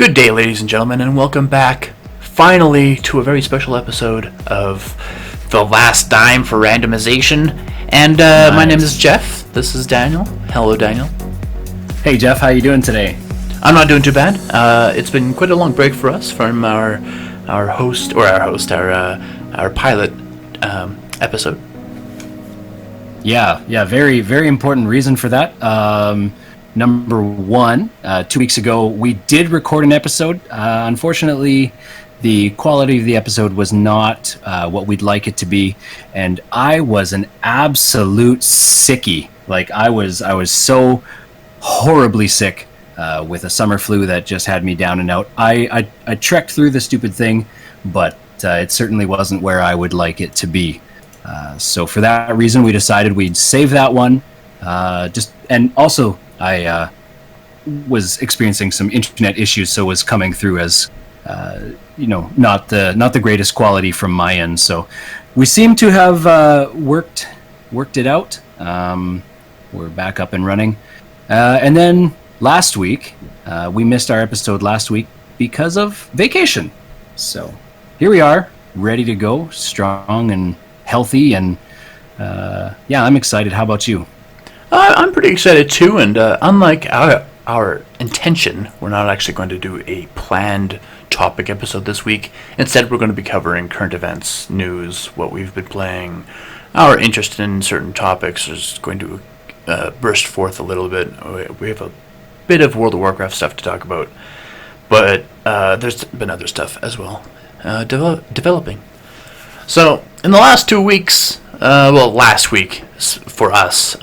Good day, ladies and gentlemen, and welcome back, finally, to a very special episode of The Last Dime for Randomization. And My name is Jeff. This is Daniel. Hello, Daniel. Hey, Jeff. How you doing today? I'm not doing too bad. It's been quite a long break for us from our pilot episode. Yeah. Very, very important reason for that. Number one, 2 weeks ago, we did record an episode. Unfortunately, the quality of the episode was not what we'd like it to be, and I was an absolute sickie. Like I was so horribly sick with a summer flu that just had me down and out. I trekked through the stupid thing, but it certainly wasn't where I would like it to be. So for that reason, we decided we'd save that one. And also, I was experiencing some internet issues, so was coming through as not the greatest quality from my end. So we seem to have worked it out. We're back up and running. And then last week, we missed our episode last week because of vacation. So here we are, ready to go, strong and healthy, and I'm excited. How about you? I'm pretty excited too, and unlike our intention, we're not actually going to do a planned topic episode this week. Instead, we're going to be covering current events, news, what we've been playing. Our interest in certain topics is going to burst forth a little bit. We have a bit of World of Warcraft stuff to talk about, but there's been other stuff as well developing. So, in the last 2 weeks, last week for us,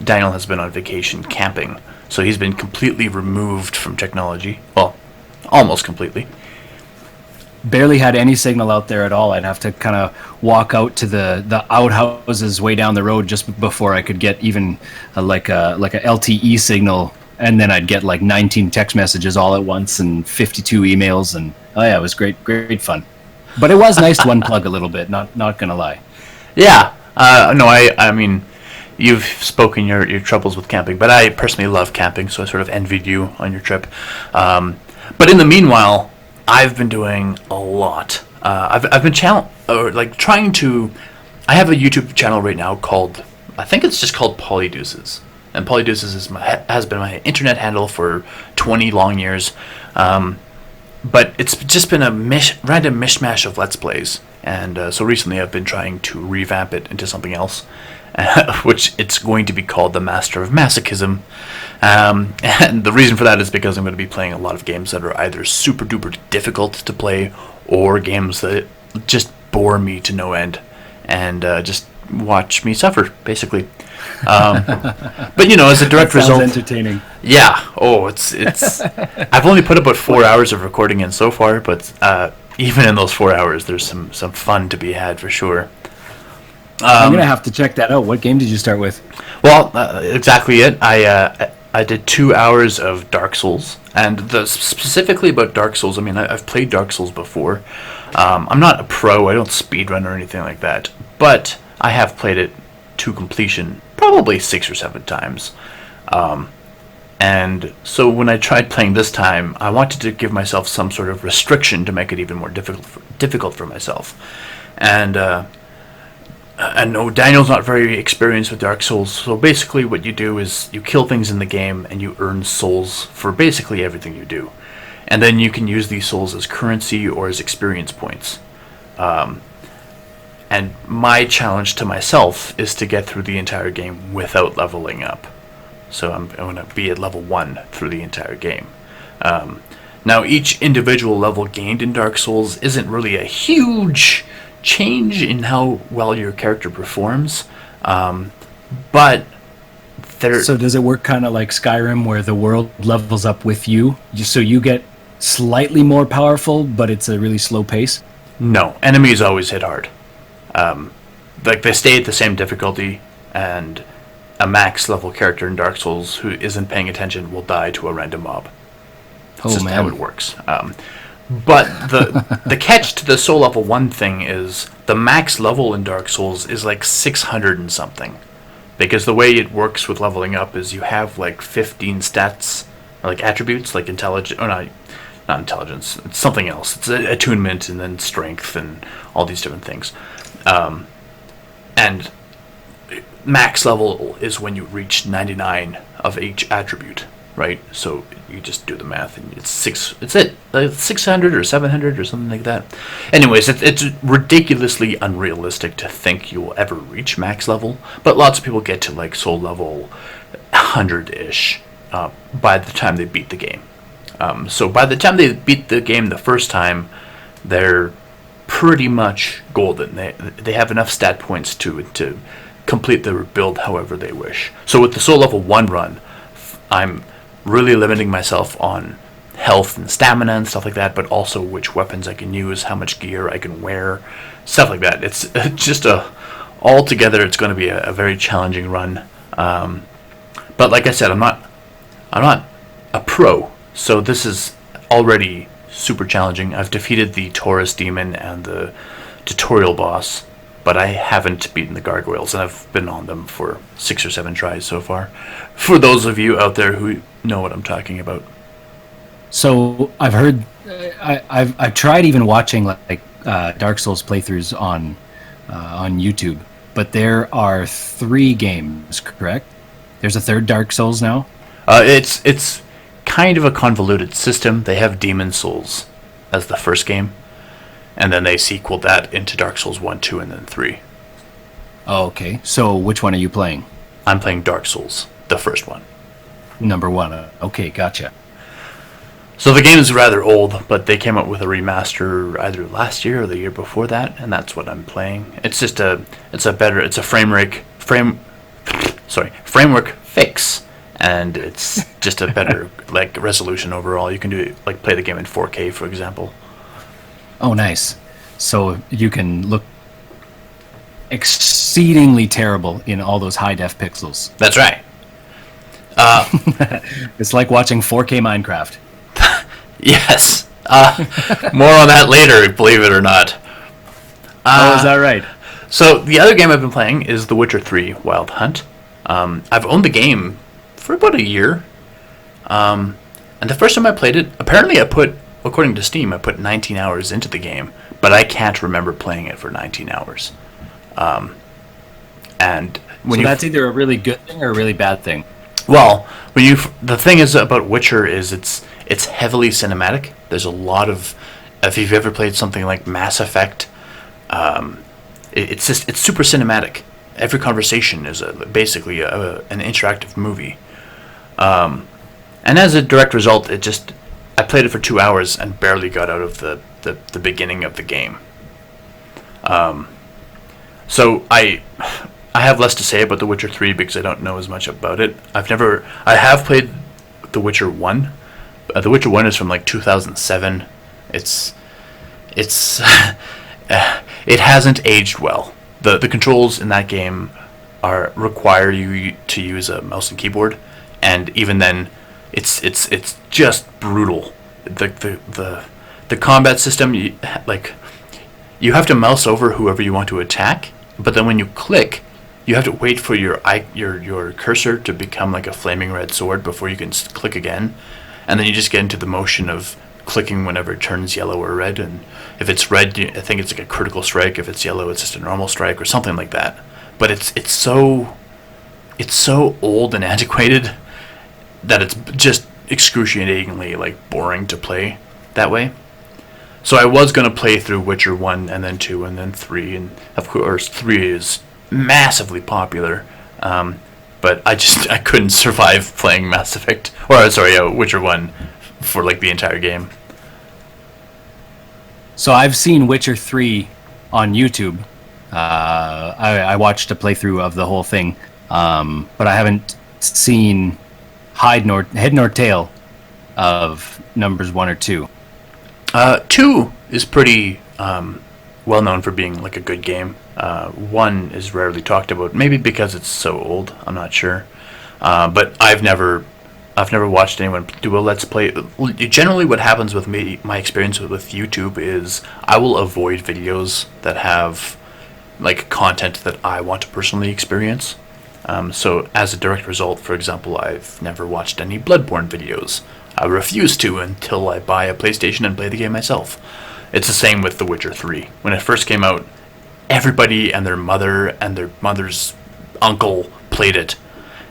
Daniel has been on vacation camping. So he's been completely removed from technology. Well, almost completely. Barely had any signal out there at all. I'd have to kind of walk out to the outhouses way down the road just before I could get even a LTE signal. And then I'd get like 19 text messages all at once and 52 emails. And it was great fun. But it was nice to unplug a little bit, not gonna lie. Yeah. I mean, you've spoken your troubles with camping, but I personally love camping, so I sort of envied you on your trip. But in the meanwhile, I've been doing a lot. I've been trying to. I have a YouTube channel right now called, I think it's just called Polydeuces, and Polydeuces has been my internet handle for 20 long years. But it's just been a random mishmash of Let's Plays. And so recently I've been trying to revamp it into something else, which it's going to be called The Master of Masochism. And the reason for that is because I'm going to be playing a lot of games that are either super duper difficult to play or games that just bore me to no end and just watch me suffer, basically. But as a direct result, entertaining. Yeah. It's. I've only put about 4 hours of recording in so far, but even in those 4 hours, there's some fun to be had for sure. I'm gonna have to check that out. What game did you start with? Well, exactly it. I did 2 hours of Dark Souls, and specifically about Dark Souls. I mean, I've played Dark Souls before. I'm not a pro. I don't speedrun or anything like that, but I have played it to completion probably 6 or 7 times. And so when I tried playing this time, I wanted to give myself some sort of restriction to make it even more difficult for myself. And I know Daniel's not very experienced with Dark Souls, so basically what you do is you kill things in the game and you earn souls for basically everything you do. And then you can use these souls as currency or as experience points. And my challenge to myself is to get through the entire game without leveling up. So I'm going to be at level 1 through the entire game. Now, each individual level gained in Dark Souls isn't really a huge change in how well your character performs, but there. So does it work kind of like Skyrim, where the world levels up with you, so you get slightly more powerful, but it's a really slow pace? No, enemies always hit hard. They stay at the same difficulty, and a max level character in Dark Souls who isn't paying attention will die to a random mob. That's just how it works. But the catch to the soul level 1 thing is the max level in Dark Souls is like 600 and something. Because the way it works with leveling up is you have like 15 stats, or like attributes, like intelligence, or not, not intelligence. It's something else. It's attunement and then strength and all these different things. And max level is when you reach 99 of each attribute, right? So you just do the math, and it's 600 or 700 or something like that. Anyways, it's ridiculously unrealistic to think you'll ever reach max level, but lots of people get to like soul level 100-ish by the time they beat the game. So by the time they beat the game the first time, they're pretty much golden. They have enough stat points to complete their build however they wish. So with the soul level 1 run, I'm really limiting myself on health and stamina and stuff like that, but also which weapons I can use, how much gear I can wear, stuff like that. It's just altogether it's going to be a very challenging run. But like I said, I'm not a pro, so this is already super challenging. I've defeated the Taurus demon and the tutorial boss, but I haven't beaten the gargoyles, and I've been on them for 6 or 7 tries so far. For those of you out there who know what I'm talking about. So I've heard, I've tried even watching like Dark Souls playthroughs on YouTube, but there are 3 games, correct? There's a third Dark Souls now. It's kind of a convoluted system. They have Demon Souls as the first game, and then they sequeled that into Dark Souls 1, 2, and then 3. Oh, okay. So which one are you playing? I'm playing Dark Souls, the first one. Number 1. Okay, gotcha. So the game is rather old, but they came out with a remaster either last year or the year before that, and that's what I'm playing. It's just it's a framework fix, and it's just a better like resolution overall. You can play the game in 4K, for example. Oh, nice. So you can look exceedingly terrible in all those high def pixels. That's right. It's like watching 4K Minecraft. Yes. More on that later, believe it or not. Is that right? So the other game I've been playing is The Witcher 3 Wild Hunt. I've owned the game for about a year. And the first time I played it, apparently according to Steam, I put 19 hours into the game, but I can't remember playing it for 19 hours. And when that's either a really good thing or a really bad thing. Well, the thing is about Witcher is it's heavily cinematic. There's a lot of, if you've ever played something like Mass Effect, it's super cinematic. Every conversation is basically an interactive movie. And as a direct result, I played it for 2 hours and barely got out of the beginning of the game. So I have less to say about The Witcher 3 because I don't know as much about it. I have played The Witcher 1. The Witcher 1 is from like 2007. It hasn't aged well. The controls in that game require you to use a mouse and keyboard, and even then, it's just brutal. The combat system, you have to mouse over whoever you want to attack, but then when you click, you have to wait for your cursor to become like a flaming red sword before you can click again, and then you just get into the motion of clicking whenever it turns yellow or red, and if it's red, I think it's like a critical strike. If it's yellow, it's just a normal strike or something like that. But it's so old and antiquated that it's just excruciatingly like boring to play that way. So I was going to play through Witcher 1 and then 2 and then 3, and of course 3 is massively popular, but I couldn't survive playing Witcher 1 for like the entire game. So I've seen Witcher 3 on YouTube. I watched a playthrough of the whole thing, but I haven't seen head nor tail of numbers 1 or 2. 2 is pretty well known for being like a good game. 1 is rarely talked about, maybe because it's so old. I'm not sure, but I've never watched anyone do a let's play. Generally, what happens with me, my experience with YouTube is I will avoid videos that have like content that I want to personally experience. So as a direct result, for example, I've never watched any Bloodborne videos. I refuse to until I buy a PlayStation and play the game myself. It's the same with The Witcher 3. When it first came out, everybody and their mother's uncle played it.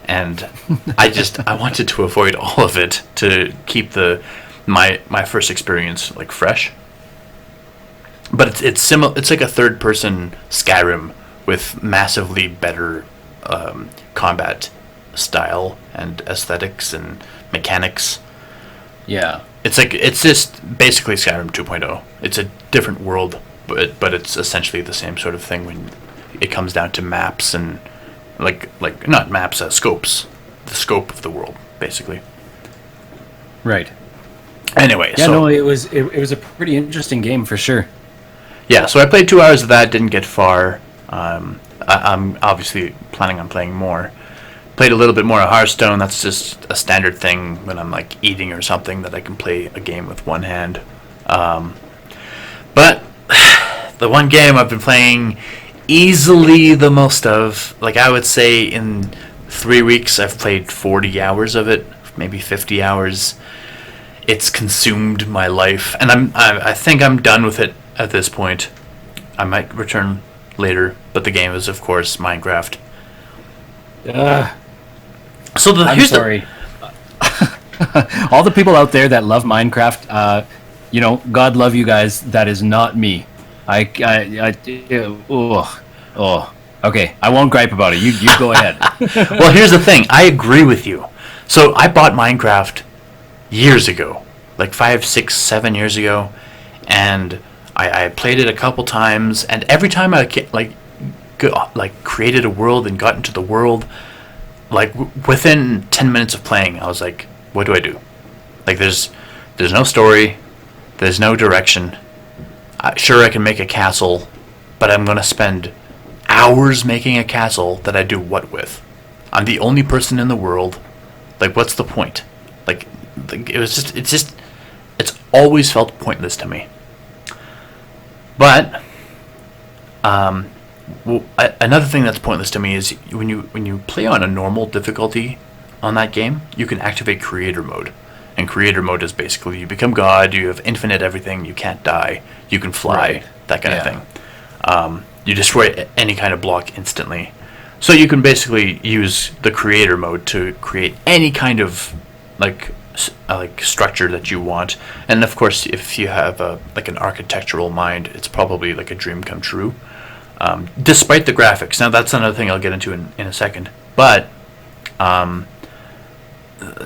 And I wanted to avoid all of it to keep my first experience like fresh. But it's similar. It's like a third person Skyrim with massively better combat style and aesthetics and mechanics. Yeah. It's just basically Skyrim 2.0. It's a different world, but it's essentially the same sort of thing when it comes down to maps and like not maps, scopes, the scope of the world, basically. Right. Anyway, yeah, no, it was a pretty interesting game for sure. Yeah, so I played 2 hours of that, didn't get far. I'm obviously planning on playing more. Played a little bit more of Hearthstone. That's just a standard thing when I'm like eating or something that I can play a game with one hand. But the one game I've been playing easily the most of, like I would say in 3 weeks I've played 40 hours of it, maybe 50 hours. It's consumed my life, and I think I'm done with it at this point. I might return later, but the game is of course Minecraft. So I'm sorry. All the people out there that love Minecraft, God love you guys. That is not me. Okay, I won't gripe about it. You go ahead. Well, here's the thing. I agree with you. So I bought Minecraft years ago, like 5, 6, 7 years ago, and I played it a couple times, and every time I created a world and got into the world, like within 10 minutes of playing, I was like, what do I do? Like there's no story, there's no direction. Sure, I can make a castle, but I'm going to spend hours making a castle that I do what with? I'm the only person in the world. Like, what's the point? Like it's always felt pointless to me. But another thing that's pointless to me is when you play on a normal difficulty on that game, you can activate creator mode. And creator mode is basically you become God, you have infinite everything, you can't die, you can fly, right. That kind of thing. You destroy any kind of block instantly. So you can basically use the creator mode to create any kind of like structure that you want. And of course, if you have an architectural mind, it's probably like a dream come true. Despite the graphics. Now that's another thing I'll get into in a second. But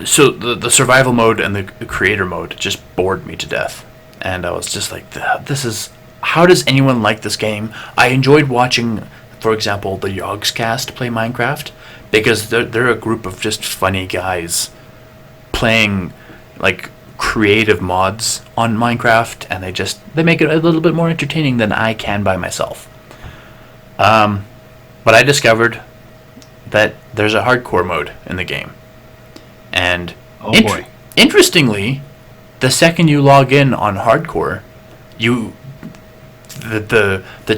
so the survival mode and the creator mode just bored me to death, and I was just like, this is, how does anyone like this game? I enjoyed watching, for example, the Yogscast play Minecraft, because they're a group of just funny guys playing like creative mods on Minecraft, and they make it a little bit more entertaining than I can by myself. But I discovered that there's a hardcore mode in the game. And interestingly, the second you log in on hardcore, the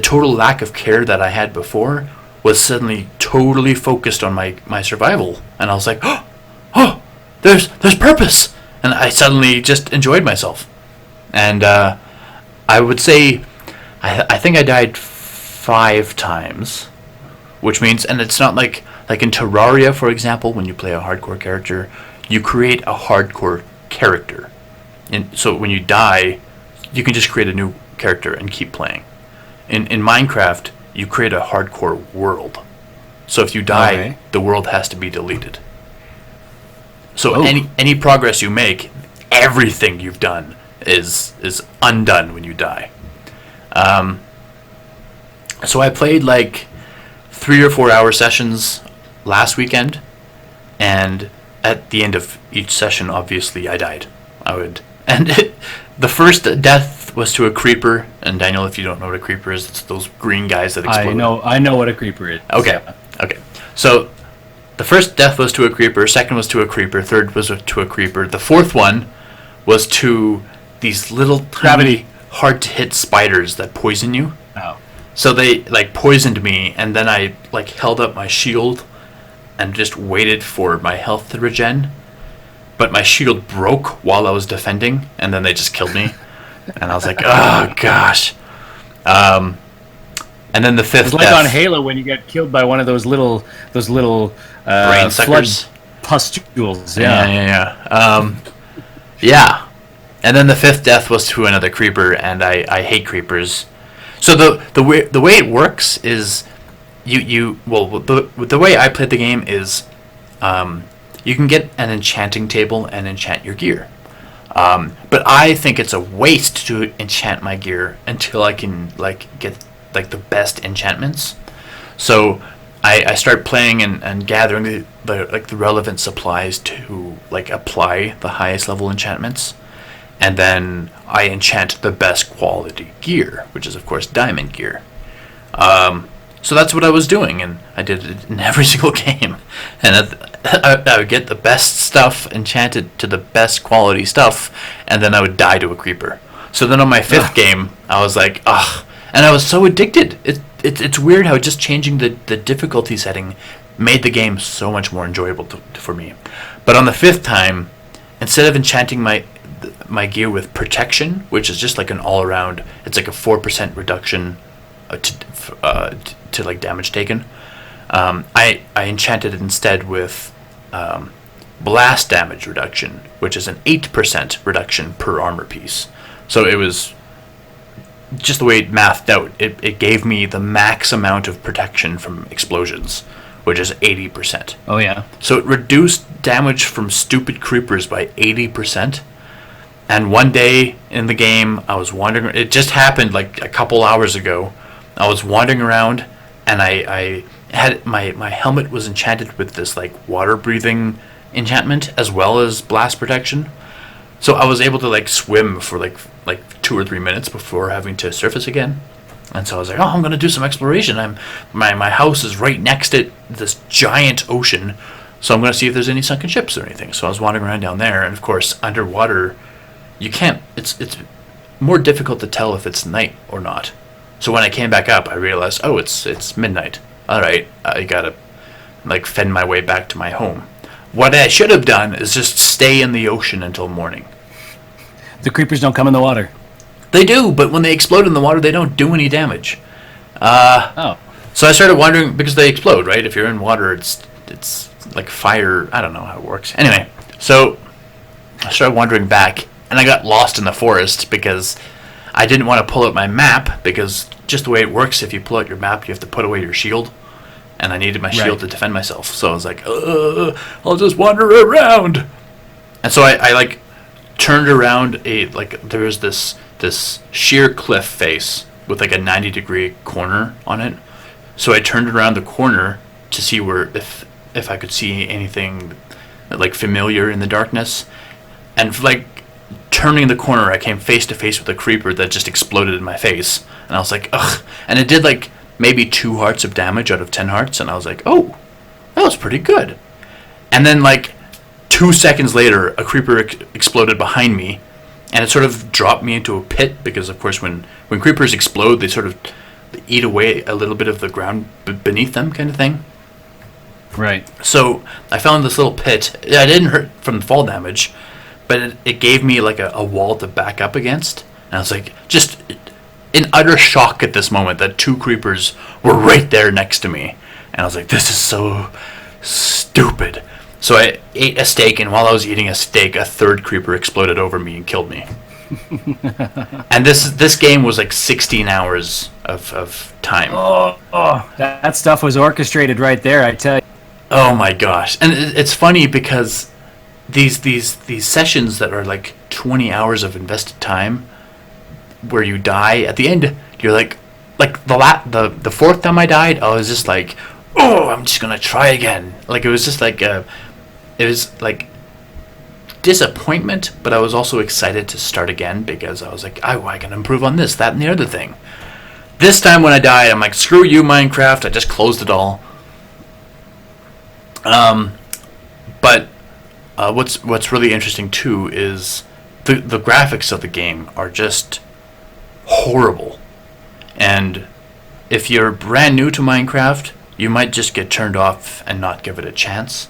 total lack of care that I had before was suddenly totally focused on my survival, and I was like, oh, there's purpose, and I suddenly just enjoyed myself. And I would say I think I died 5 times, which means, and it's not like in Terraria, for example, when you play a hardcore character, you create a hardcore character. And so when you die, you can just create a new character and keep playing. In Minecraft, you create a hardcore world. So if you die, the world has to be deleted. So any progress you make, everything you've done is undone when you die. So I played like 3 or 4 hour sessions last weekend, and at the end of each session, obviously, I died. The first death was to a creeper, and Daniel, if you don't know what a creeper is, it's those green guys that explode. I know what a creeper is. Okay. So the first death was to a creeper, second was to a creeper, third was to a creeper. The fourth one was to these little tiny, hard to hit spiders that poison you. Oh. So they poisoned me, and then I held up my shield and just waited for my health to regen. but my shield broke while I was defending, and then they just killed me. And I was like, oh gosh. And then the fifth It's like death, on Halo when you get killed by one of those little brain flood suckers. pustules. Yeah. Yeah. And then the fifth death was to another creeper, and I hate creepers. So the way it works is the way I played the game is you can get an enchanting table and enchant your gear. But I think it's a waste to enchant my gear until I can get the best enchantments. So I start playing and gathering the relevant supplies to apply the highest level enchantments, and then I enchant the best quality gear, which is of course diamond gear. So that's what I was doing, and I did it in every single game. And I would get the best stuff enchanted to the best quality stuff, and then I would die to a creeper. So then on my fifth game, I was like, ugh. And I was so addicted. It's weird how just changing the difficulty setting made the game so much more enjoyable for me. But on the fifth time, instead of enchanting my gear with protection, which is just like an all-around, it's like a 4% reduction to damage taken. I enchanted it instead with blast damage reduction, which is an 8% reduction per armor piece. So it was just the way it mathed out. It gave me the max amount of protection from explosions, which is 80%. Oh yeah. So it reduced damage from stupid creepers by 80%. And one day in the game, I was wandering. It just happened like a couple hours ago. I was wandering around, and I had my helmet was enchanted with this water breathing enchantment as well as blast protection. So I was able to swim for like 2 or 3 minutes before having to surface again. And so I was like, oh, I'm gonna do some exploration. My house is right next to this giant ocean, so I'm gonna see if there's any sunken ships or anything. So I was wandering around down there, and of course underwater, you can't. It's more difficult to tell if it's night or not. So when I came back up, I realized, oh, it's midnight. All right, I gotta fend my way back to my home. What I should have done is just stay in the ocean until morning. The creepers don't come in the water. They do, but when they explode in the water, they don't do any damage. Oh. So I started wondering, because they explode, right? If you're in water, it's like fire. I don't know how it works. Anyway, so I started wandering back, and I got lost in the forest because I didn't want to pull out my map, because just the way it works, if you pull out your map, you have to put away your shield. And I needed my shield to defend myself. So I was like, I'll just wander around. And so I turned around there was this sheer cliff face with a 90-degree corner on it. So I turned around the corner to see if I could see anything familiar in the darkness. And turning the corner, I came face to face with a creeper that just exploded in my face. And I was like, ugh. And it did maybe 2 hearts of damage out of 10 hearts, and I was like, oh, that was pretty good. And then 2 seconds later, a creeper exploded behind me, and it sort of dropped me into a pit, because of course when creepers explode, they sort of eat away a little bit of the ground beneath them, kind of thing. Right. So I fell in this little pit. I didn't hurt from the fall damage, but it gave me a wall to back up against, and I was just in utter shock at this moment that 2 creepers were right there next to me. And I was like, this is so stupid. So I ate a steak, and while I was eating a steak, a 3rd creeper exploded over me and killed me. And this game was 16 hours of time. Oh, that stuff was orchestrated right there, I tell you. Oh my gosh. And it's funny because these sessions that are 20 hours of invested time, where you die at the end, you're the 4th time I died, I was just oh, I'm just gonna try again. It was just it was disappointment, but I was also excited to start again, because I was oh, I can improve on this, that, and the other thing. This time when I died, I'm screw you, Minecraft. I just closed it all. But what's really interesting too is the graphics of the game are just horrible. And if you're brand new to Minecraft, you might just get turned off and not give it a chance.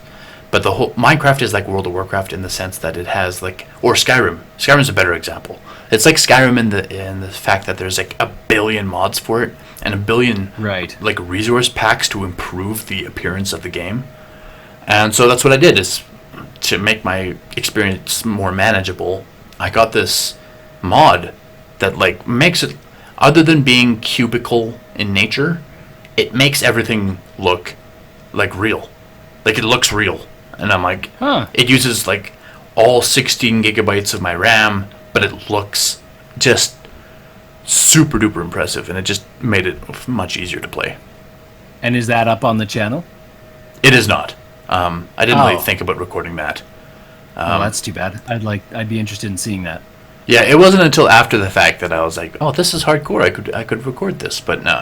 But the whole Minecraft is like World of Warcraft in the sense that it has like, or Skyrim. Skyrim's a better example. It's like Skyrim in the fact that there's like a billion mods for it and a billion Right. like resource packs to improve the appearance of the game. And so that's what I did, is to make my experience more manageable. I got this mod that like makes it, other than being cubicle in nature, it makes everything look like real. Like it looks real. And I'm like, Huh. it uses like all 16 gigabytes of my RAM, but it looks just super duper impressive, and it just made it much easier to play. And is that up on the channel? It is not. I didn't really Oh. think about recording that. Oh, that's too bad. I'd be interested in seeing that. Yeah, it wasn't until after the fact that I was like, "Oh, this is hardcore. I could record this." But no,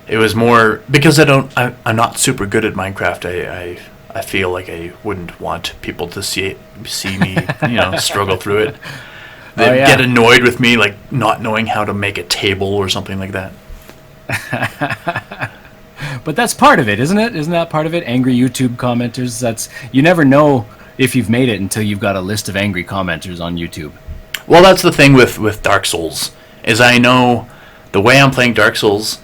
it was more because I'm not super good at Minecraft. I feel like I wouldn't want people to see me, struggle through it. They Oh, yeah. get annoyed with me, like not knowing how to make a table or something like that. But that's part of it, isn't it? Isn't that part of it? Angry YouTube commenters. You never know if you've made it until you've got a list of angry commenters on YouTube. Well, that's the thing with Dark Souls, is I know the way I'm playing Dark Souls,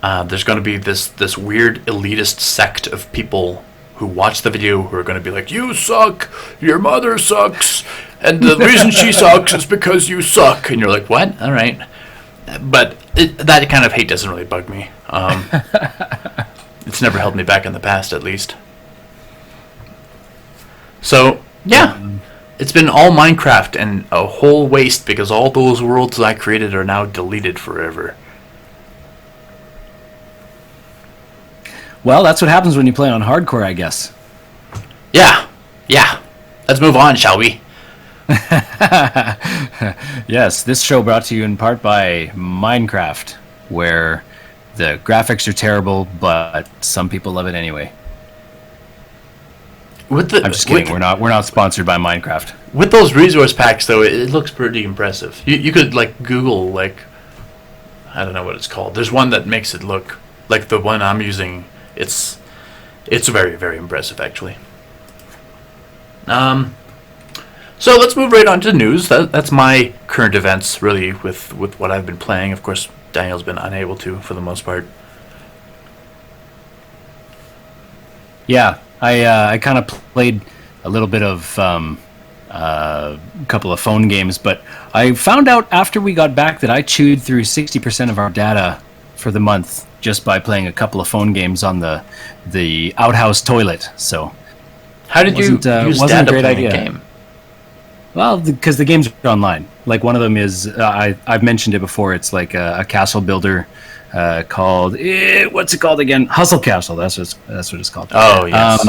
there's going to be this weird elitist sect of people who watch the video who are going to be like, "You suck, your mother sucks, and the reason she sucks is because you suck." And you're like, "What? All right." But that kind of hate doesn't really bug me. It's never held me back in the past, at least. So, yeah. It's been all Minecraft and a whole waste because all those worlds I created are now deleted forever. Well, that's what happens when you play on hardcore, I guess. Yeah. Let's move on, shall we? Yes, this show brought to you in part by Minecraft, where the graphics are terrible, but some people love it anyway. I'm just kidding. We're not sponsored by Minecraft. With those resource packs, though, it looks pretty impressive. You could like Google like, I don't know what it's called. There's one that makes it look like the one I'm using. It's very, very impressive, actually. So let's move right on to news. That's my current events, really, with what I've been playing. Of course, Daniel's been unable to, for the most part. Yeah, I kind of played a little bit of a couple of phone games, but I found out after we got back that I chewed through 60% of our data for the month just by playing a couple of phone games on the outhouse toilet. So how did you use wasn't data a great playing idea. a game? Well, because the games are online. Like one of them is I've mentioned it before. It's like a castle builder called what's it called again? Hustle Castle. That's what it's called. Oh yes.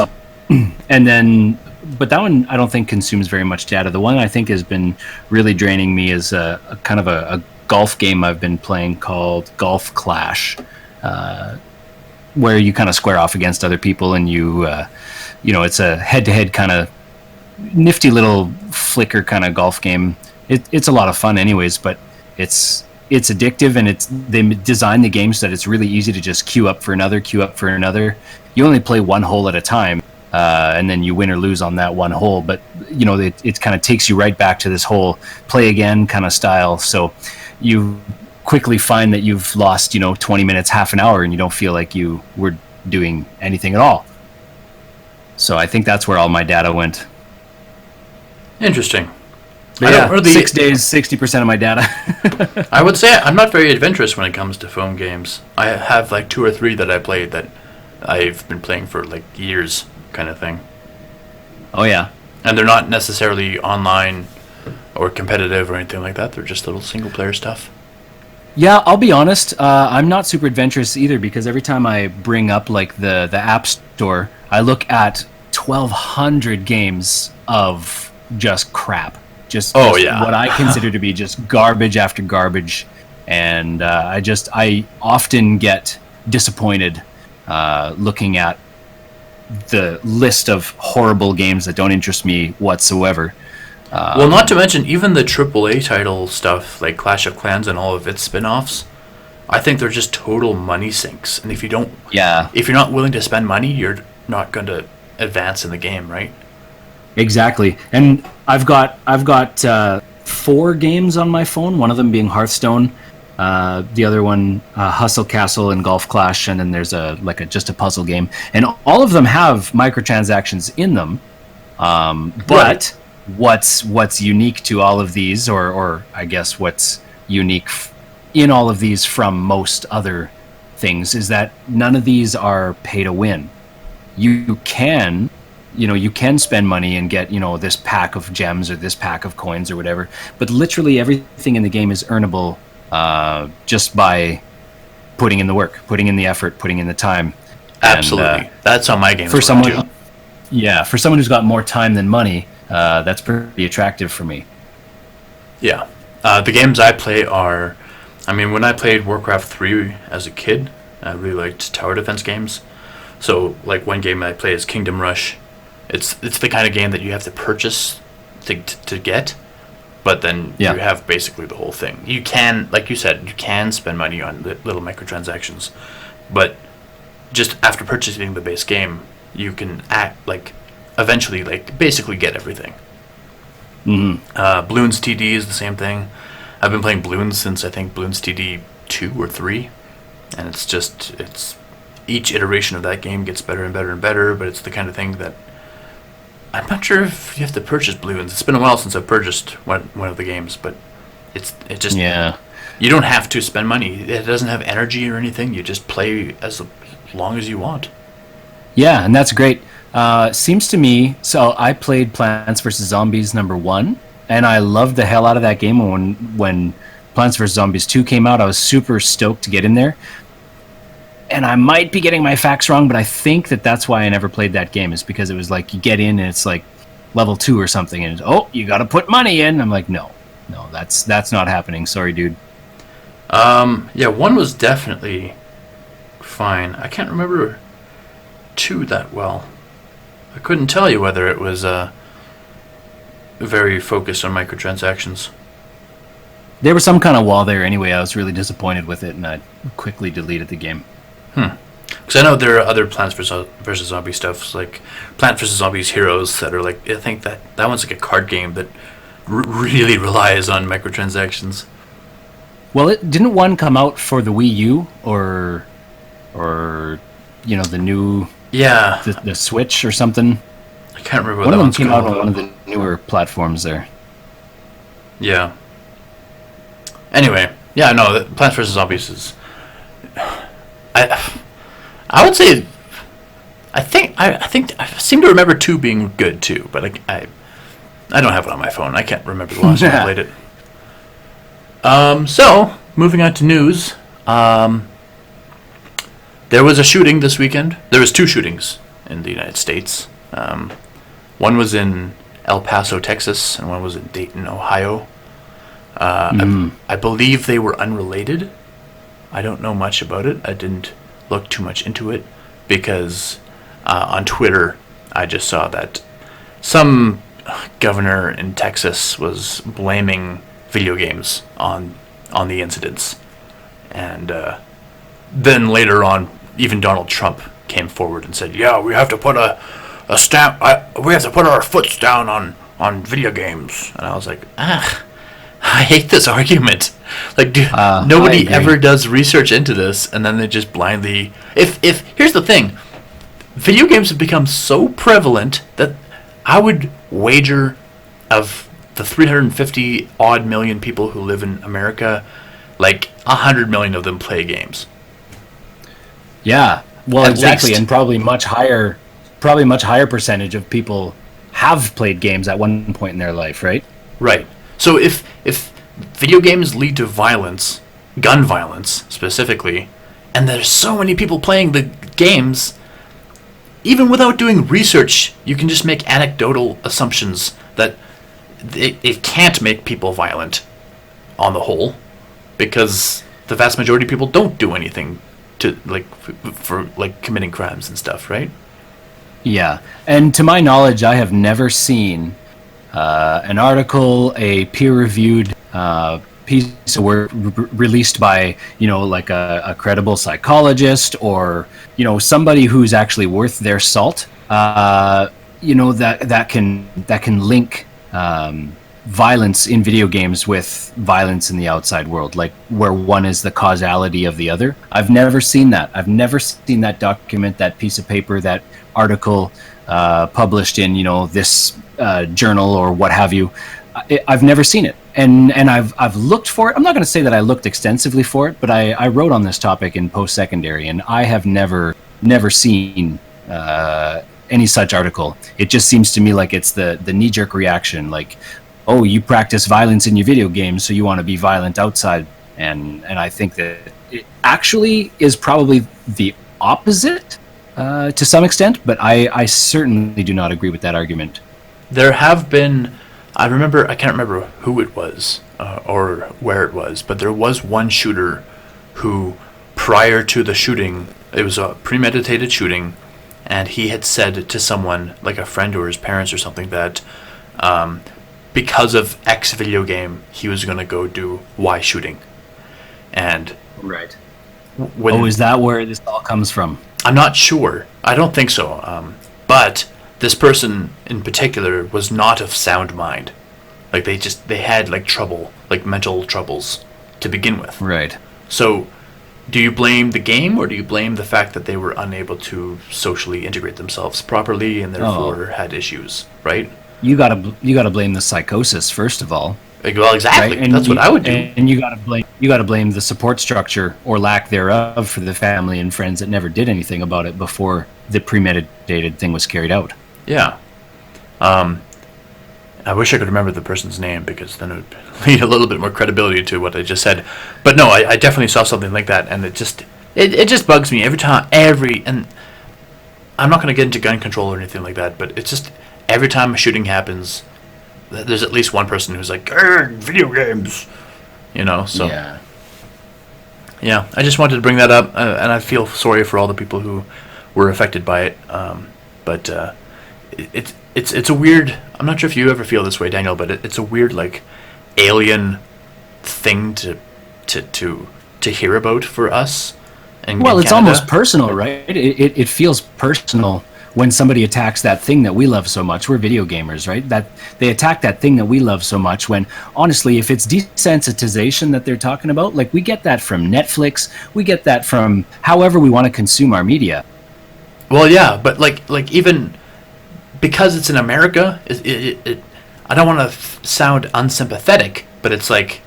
And then, but that one I don't think consumes very much data. The one I think has been really draining me is a kind of a golf game I've been playing called Golf Clash, where you kind of square off against other people and it's a head-to-head kind of nifty little flicker kind of golf game. It's a lot of fun anyways, but it's addictive, and they design the game so that it's really easy to just queue up for another. You only play one hole at a time, and then you win or lose on that one hole, but it kind of takes you right back to this whole play again kind of style. So you quickly find that you've lost 20 minutes, half an hour, and you don't feel like you were doing anything at all. So I think that's where all my data went. Interesting. But yeah, 6 days, 60% of my data. I would say I'm not very adventurous when it comes to phone games. I have like 2 or 3 that I played that I've been playing for like years, kind of thing. Oh yeah. And they're not necessarily online or competitive or anything like that. They're just little single player stuff. Yeah, I'll be honest. I'm not super adventurous either, because every time I bring up like the App Store, I look at 1,200 games of just crap. Just what I consider to be just garbage after garbage, and I often get disappointed looking at the list of horrible games that don't interest me whatsoever. Well, not to mention even the AAA title stuff like Clash of Clans and all of its spin-offs. I think they're just total money sinks, and if you're not willing to spend money, you're not going to advance in the game, right? Exactly. And I've got 4 games on my phone. One of them being Hearthstone, the other one Hustle Castle and Golf Clash, and then there's just a puzzle game. And all of them have microtransactions in them. But what's unique to all of these, or I guess what's unique in all of these from most other things, is that none of these are pay to win. You can spend money and get, this pack of gems or this pack of coins or whatever, but literally everything in the game is earnable just by putting in the work, putting in the effort, putting in the time. Absolutely. And, that's how my game for work someone too. Yeah, for someone who's got more time than money, that's pretty attractive for me. Yeah. The games I play are, when I played Warcraft 3 as a kid, I really liked tower defense games. So, like, one game I play is Kingdom Rush. It's the kind of game that you have to purchase to get, but then you have basically the whole thing. You can, like you said, you can spend money on little microtransactions, but just after purchasing the base game, you can eventually basically get everything. Bloons TD is the same thing. I've been playing Bloons since I think Bloons TD 2 or 3, and it's each iteration of that game gets better and better and better, but it's the kind of thing that I'm not sure if you have to purchase Bloons. It's been a while since I've purchased one of the games, but you don't have to spend money. It doesn't have energy or anything. You just play as long as you want. Yeah, and that's great. Seems to me, so I played Plants vs. Zombies #1, and I loved the hell out of that game. When Plants vs. Zombies 2 came out, I was super stoked to get in there. And I might be getting my facts wrong, but I think that's why I never played that game, is because it was like you get in and it's like level 2 or something, and you got to put money in. I'm like, no, that's not happening. Sorry, dude. Yeah, 1 was definitely fine. I can't remember 2 that well. I couldn't tell you whether it was very focused on microtransactions. There was some kind of wall there anyway. I was really disappointed with it, and I quickly deleted the game. Because I know there are other Plants vs. Zombie stuff, like Plant vs. Zombies Heroes, that are like, I think that one's like a card game that really relies on microtransactions. Well, didn't one come out for the Wii U or the new the Switch or something? I can't remember. One of them came out on one of the newer platforms there. Yeah. Anyway, Plants vs. Zombies is. I would say. I think I seem to remember 2 being good too, but I don't have it on my phone. I can't remember the last time I played it. So moving on to news. There was a shooting this weekend. There was 2 shootings in the United States. One was in El Paso, Texas, and one was in Dayton, Ohio. I believe they were unrelated. I don't know much about it. I didn't look too much into it because on Twitter I just saw that some governor in Texas was blaming video games on the incidents, and then later on, even Donald Trump came forward and said, "Yeah, we have to put a stamp. We have to put our foots down on video games." And I was like, I hate this argument. Like, nobody ever does research into this, and then they just blindly. If here's the thing, video games have become so prevalent that I would wager of the 350 odd million people who live in America, like 100 million of them play games. Yeah, well, At exactly, least. and probably much higher percentage of people have played games at one point in their life, right? Right. So if video games lead to violence, gun violence specifically, and there's so many people playing the games, even without doing research, you can just make anecdotal assumptions that it can't make people violent on the whole, because the vast majority of people don't do anything to for committing crimes and stuff, right? Yeah, and to my knowledge, I have never seen an article, a peer-reviewed piece of work released by a credible psychologist or somebody who's actually worth their salt that can link violence in video games with violence in the outside world, like where one is the causality of the other. I've never seen that. I've never seen that document, that piece of paper, that article published in this journal or what have you. I've never seen it, and I've looked for it. I'm not going to say that I looked extensively for it, but I wrote on this topic in post-secondary, and I have never seen any such article. It just seems to me like it's the knee-jerk reaction, like, oh, you practice violence in your video games, so you want to be violent outside, and I think that it actually is probably the opposite to some extent, but I certainly do not agree with that argument. There have been, I can't remember who it was or where it was, but there was one shooter who, prior to the shooting, it was a premeditated shooting, and he had said to someone, like a friend or his parents or something, that because of X video game, he was going to go do Y shooting. And right. Is that where this all comes from? I'm not sure. I don't think so. But this person in particular was not of sound mind. Like they had like trouble, like mental troubles to begin with. Right. So do you blame the game, or do you blame the fact that they were unable to socially integrate themselves properly and therefore had issues, right? You gotta blame the psychosis first of all. Well, exactly. Right? That's what I would do. And you gotta blame the support structure or lack thereof for the family and friends that never did anything about it before the premeditated thing was carried out. Yeah. I wish I could remember the person's name, because then it would lead a little bit more credibility to what I just said. But no, I definitely saw something like that, and it just bugs me every time. And I'm not going to get into gun control or anything like that, but it's just every time a shooting happens, there's at least one person who's like, video games, so. Yeah, I just wanted to bring that up, and I feel sorry for all the people who were affected by it. But it's a weird, I'm not sure if you ever feel this way, Daniel, but it's a weird, like, alien thing to hear about for us. Well, it's almost personal, right? It feels personal when somebody attacks that thing that we love so much. We're video gamers, right? That they attack that thing that we love so much, when honestly, if it's desensitization that they're talking about, like, we get that from Netflix, we get that from however we want to consume our media. Well, yeah, but like even because it's in America, I don't want to sound unsympathetic, but it's like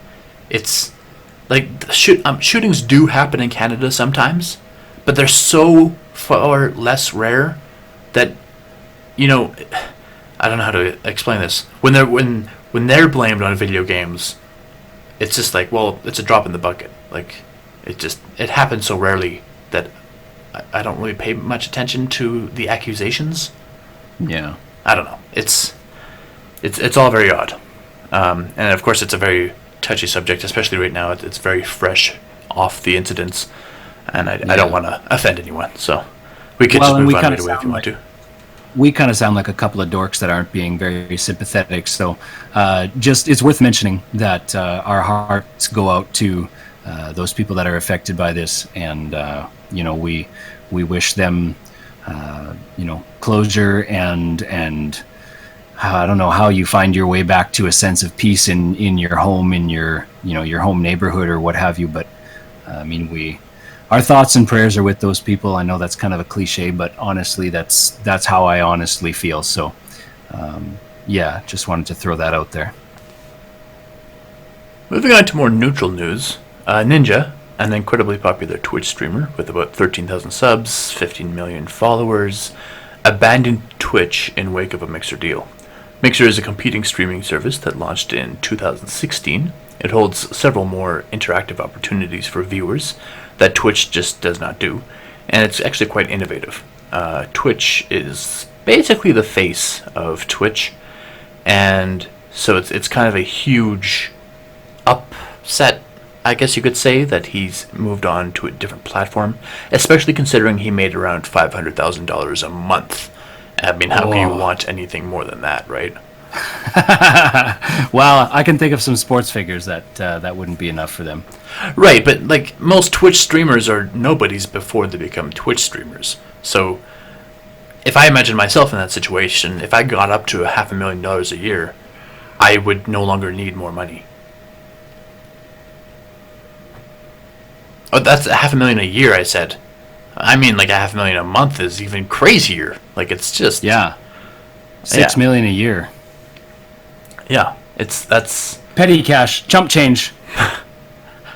shootings do happen in Canada sometimes, but they're so far less rare that I don't know how to explain this. When they're blamed on video games, it's just like, well, it's a drop in the bucket. Like it happens so rarely that I don't really pay much attention to the accusations. Yeah, I don't know. It's all very odd, and of course it's a very touchy subject, especially right now. It's very fresh off the incidents, and I don't want to offend anyone, so we could just move on right away if you want to. We kind of sound like a couple of dorks that aren't being very sympathetic, so just it's worth mentioning that our hearts go out to those people that are affected by this, and we wish them closure, and I don't know how you find your way back to a sense of peace in your home, in your your home neighborhood or what have you. But I mean, our thoughts and prayers are with those people. I know that's kind of a cliche, but honestly, that's how I honestly feel. So just wanted to throw that out there. Moving on to more neutral news, Ninja, an incredibly popular Twitch streamer with about 13,000 subs, 15 million followers, abandoned Twitch in wake of a Mixer deal. Mixer is a competing streaming service that launched in 2016. It holds several more interactive opportunities for viewers that Twitch just does not do, and it's actually quite innovative. Twitch is basically the face of Twitch, and so it's kind of a huge upset, I guess you could say, that he's moved on to a different platform, especially considering he made around $500,000 a month. I mean, how can you want anything more than that, right? Well, I can think of some sports figures that wouldn't be enough for them. Right, but like most Twitch streamers are nobodies before they become Twitch streamers. So if I imagine myself in that situation, if I got up to $500,000 a year, I would no longer need more money. Oh, that's $500,000 a year, I said. I mean, like $500,000 a month is even crazier. Like, it's just Yeah. 6 million a year. Yeah, that's. Petty cash, chump change.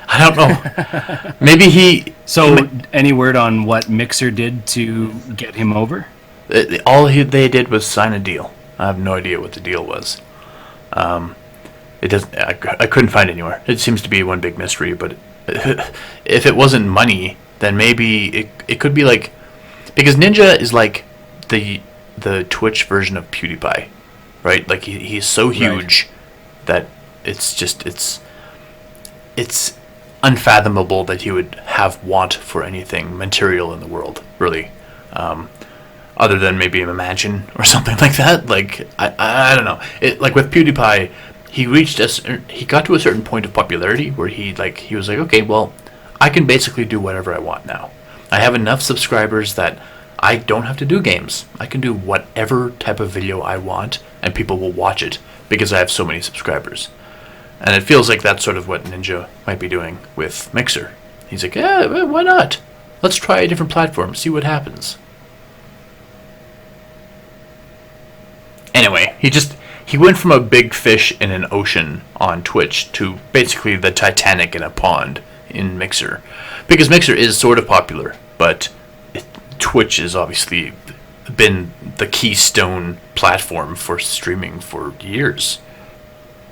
I don't know. Maybe he. So, any word on what Mixer did to get him over? They did was sign a deal. I have no idea what the deal was. It doesn't. I couldn't find it anywhere. It seems to be one big mystery. But if it wasn't money, then maybe it could be like, because Ninja is like the Twitch version of PewDiePie, right? Like he's so huge that it's unfathomable that he would have want for anything material in the world, really. Other than maybe Imagine or something like that. Like I don't know. It, like with PewDiePie, he got to a certain point of popularity where he was like, okay, well, I can basically do whatever I want now. I have enough subscribers that I don't have to do games. I can do whatever type of video I want, and people will watch it because I have so many subscribers. And it feels like that's sort of what Ninja might be doing with Mixer. He's like, yeah, why not? Let's try a different platform, see what happens. Anyway, he went from a big fish in an ocean on Twitch to basically the Titanic in a pond in Mixer. Because Mixer is sort of popular, but Twitch has obviously been the keystone platform for streaming for years.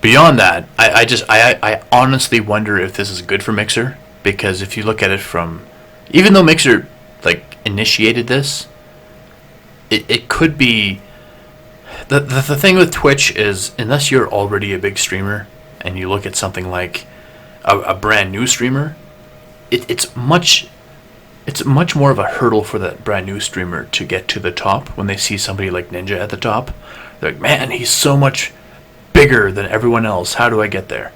Beyond that, I honestly wonder if this is good for Mixer, because if you look at it from, even though Mixer like initiated this, it could be the thing with Twitch is, unless you're already a big streamer and you look at something like a brand new streamer, it's much more of a hurdle for that brand new streamer to get to the top when they see somebody like Ninja at the top. They're like, man, he's so much bigger than everyone else. How do I get there?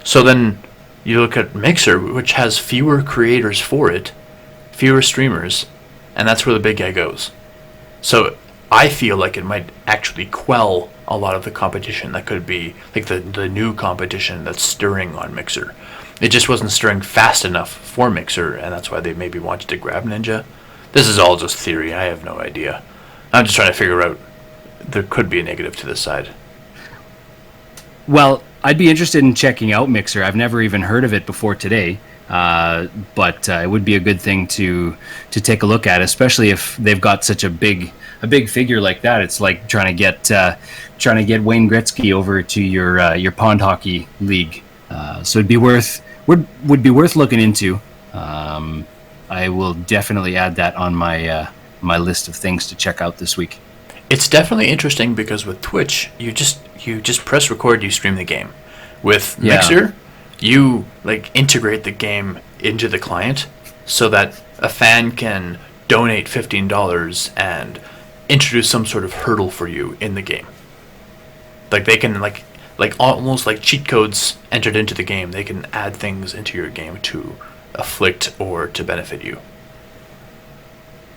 So then you look at Mixer, which has fewer creators for it, fewer streamers, and that's where the big guy goes. So I feel like it might actually quell a lot of the competition that could be like the new competition that's stirring on Mixer. It just wasn't stirring fast enough for Mixer, and that's why they maybe wanted to grab Ninja. This is all just theory. I have no idea. I'm just trying to figure out, there could be a negative to this side. Well, I'd be interested in checking out Mixer. I've never even heard of it before today, but it would be a good thing to take a look at, especially if they've got such a big figure like that. It's like trying to get Wayne Gretzky over to your pond hockey league. So it'd be would be worth looking into. I will definitely add that on my list of things to check out this week. It's definitely interesting because with Twitch, you just press record, you stream the game. With Mixer, you like integrate the game into the client so that a fan can donate $15 and introduce some sort of hurdle for you in the game. Like they can like almost like cheat codes entered into the game. They can add things into your game to afflict or to benefit you.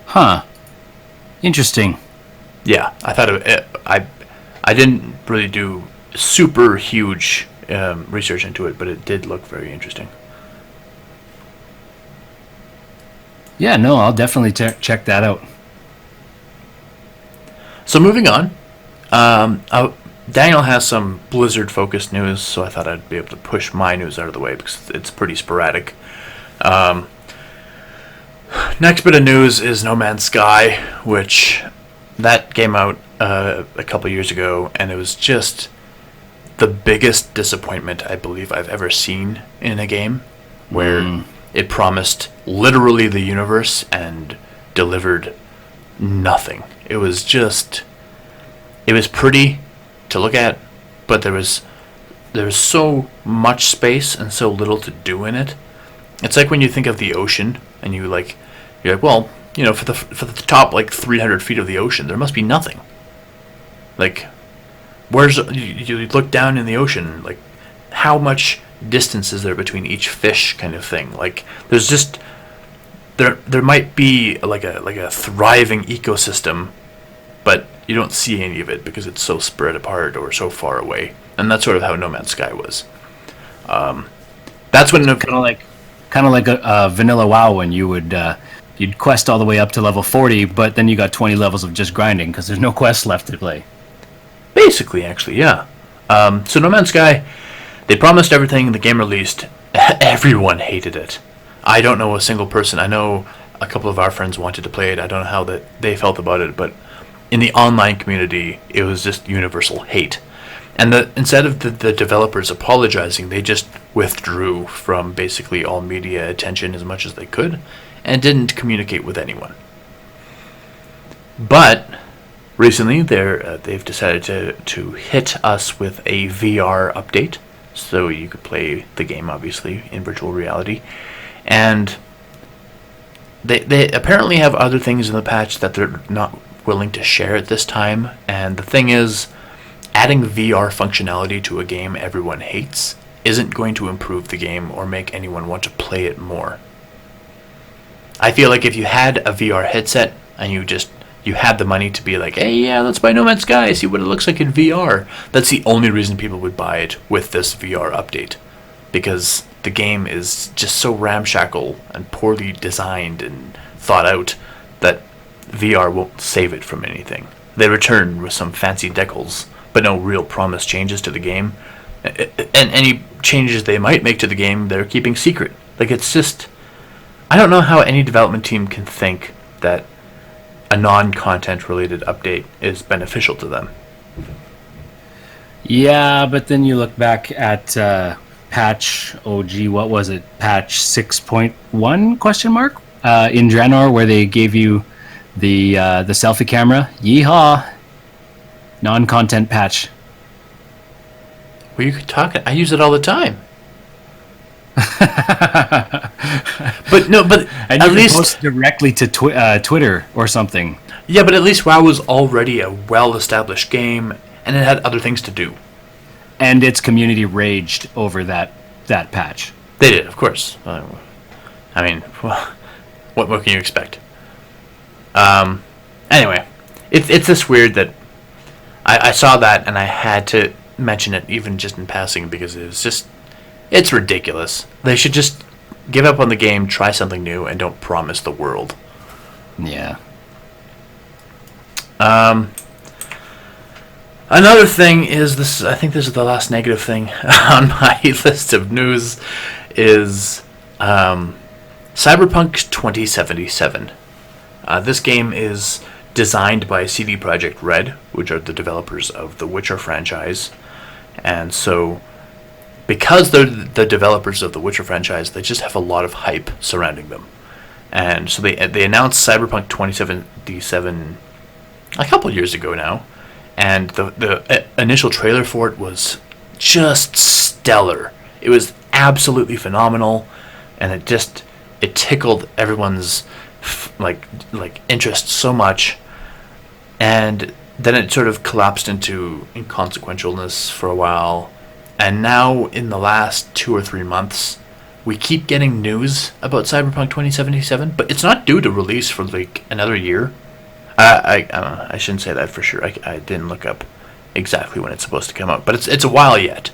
Huh. Interesting. Yeah, I thought I didn't really do super huge research into it, but it did look very interesting. Yeah, no, I'll definitely check that out. So moving on, Daniel has some Blizzard-focused news, so I thought I'd be able to push my news out of the way because it's pretty sporadic. Next bit of news is No Man's Sky, which that came out a couple years ago, and it was just the biggest disappointment I believe I've ever seen in a game, where it promised literally the universe and delivered nothing. It was pretty to look at, but there was so much space and so little to do in it. It's like when you think of the ocean and you're like, well, you know, for the top like 300 feet of the ocean, there must be nothing. Like, you look down in the ocean, like, how much distance is there between each fish, kind of thing? Like, there's just there might be like a thriving ecosystem but you don't see any of it because it's so spread apart or so far away. And that's sort of how No Man's Sky was. That's when kind of like a vanilla WoW when you would you'd quest all the way up to level 40, but then you got 20 levels of just grinding because there's no quests left to play. basically, actually, yeah. So No Man's Sky, they promised everything. The game released. Everyone hated it. I don't know a single person. I know a couple of our friends wanted to play it. I don't know how they felt about it, but in the online community, it was just universal hate. And instead of the developers apologizing, they just withdrew from basically all media attention as much as they could and didn't communicate with anyone. But recently, they've decided to hit us with a VR update, so you could play the game, obviously, in virtual reality. And they apparently have other things in the patch that they're not willing to share at this time. And the thing is, adding VR functionality to a game everyone hates isn't going to improve the game or make anyone want to play it more. I feel like if you had a VR headset and you had the money to be like, hey, yeah, let's buy No Man's Sky, see what it looks like in VR, that's the only reason people would buy it with this VR update. Because the game is just so ramshackle and poorly designed and thought out that VR won't save it from anything. They return with some fancy decals, but no real promised changes to the game. And any changes they might make to the game, they're keeping secret. Like, it's just... I don't know how any development team can think that a non-content related update is beneficial to them. Yeah, but then you look back at patch, what was it? Patch 6.1 question mark in Draenor, where they gave you the selfie camera. Yeehaw! Non-content patch. Well, you could talk. I use it all the time. but And at you least post directly to Twitter or something. Yeah, but at least WoW was already a well-established game, and it had other things to do. And its community raged over that patch. They did, of course. I mean, well, what more can you expect? Anyway, it's just weird that I saw that and I had to mention it even just in passing because it's ridiculous. They should just give up on the game, try something new, and don't promise the world. Yeah. Another thing is this. I think this is the last negative thing on my list of news is Cyberpunk 2077. This game is designed by CD Projekt Red, which are the developers of the Witcher franchise, and so because they're the developers of the Witcher franchise, they just have a lot of hype surrounding them, and so they announced Cyberpunk 2077 a couple years ago now. And the initial trailer for it was just stellar. It was absolutely phenomenal, and it tickled everyone's like interest so much. And then it sort of collapsed into inconsequentialness for a while. And now in the last 2 or 3 months, we keep getting news about Cyberpunk 2077, but it's not due to release for like another year. I shouldn't say that for sure. I didn't look up exactly when it's supposed to come out, but it's a while yet.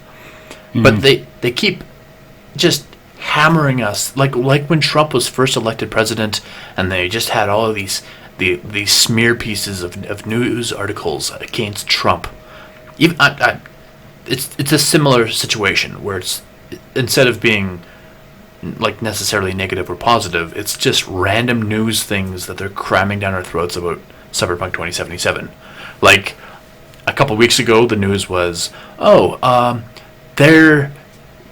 Mm. But they keep just hammering us like when Trump was first elected president, and they just had all of these smear pieces of news articles against Trump. Even it's a similar situation where it's instead of being like necessarily negative or positive, it's just random news things that they're cramming down our throats about Cyberpunk 2077. Like a couple weeks ago, the news was, they're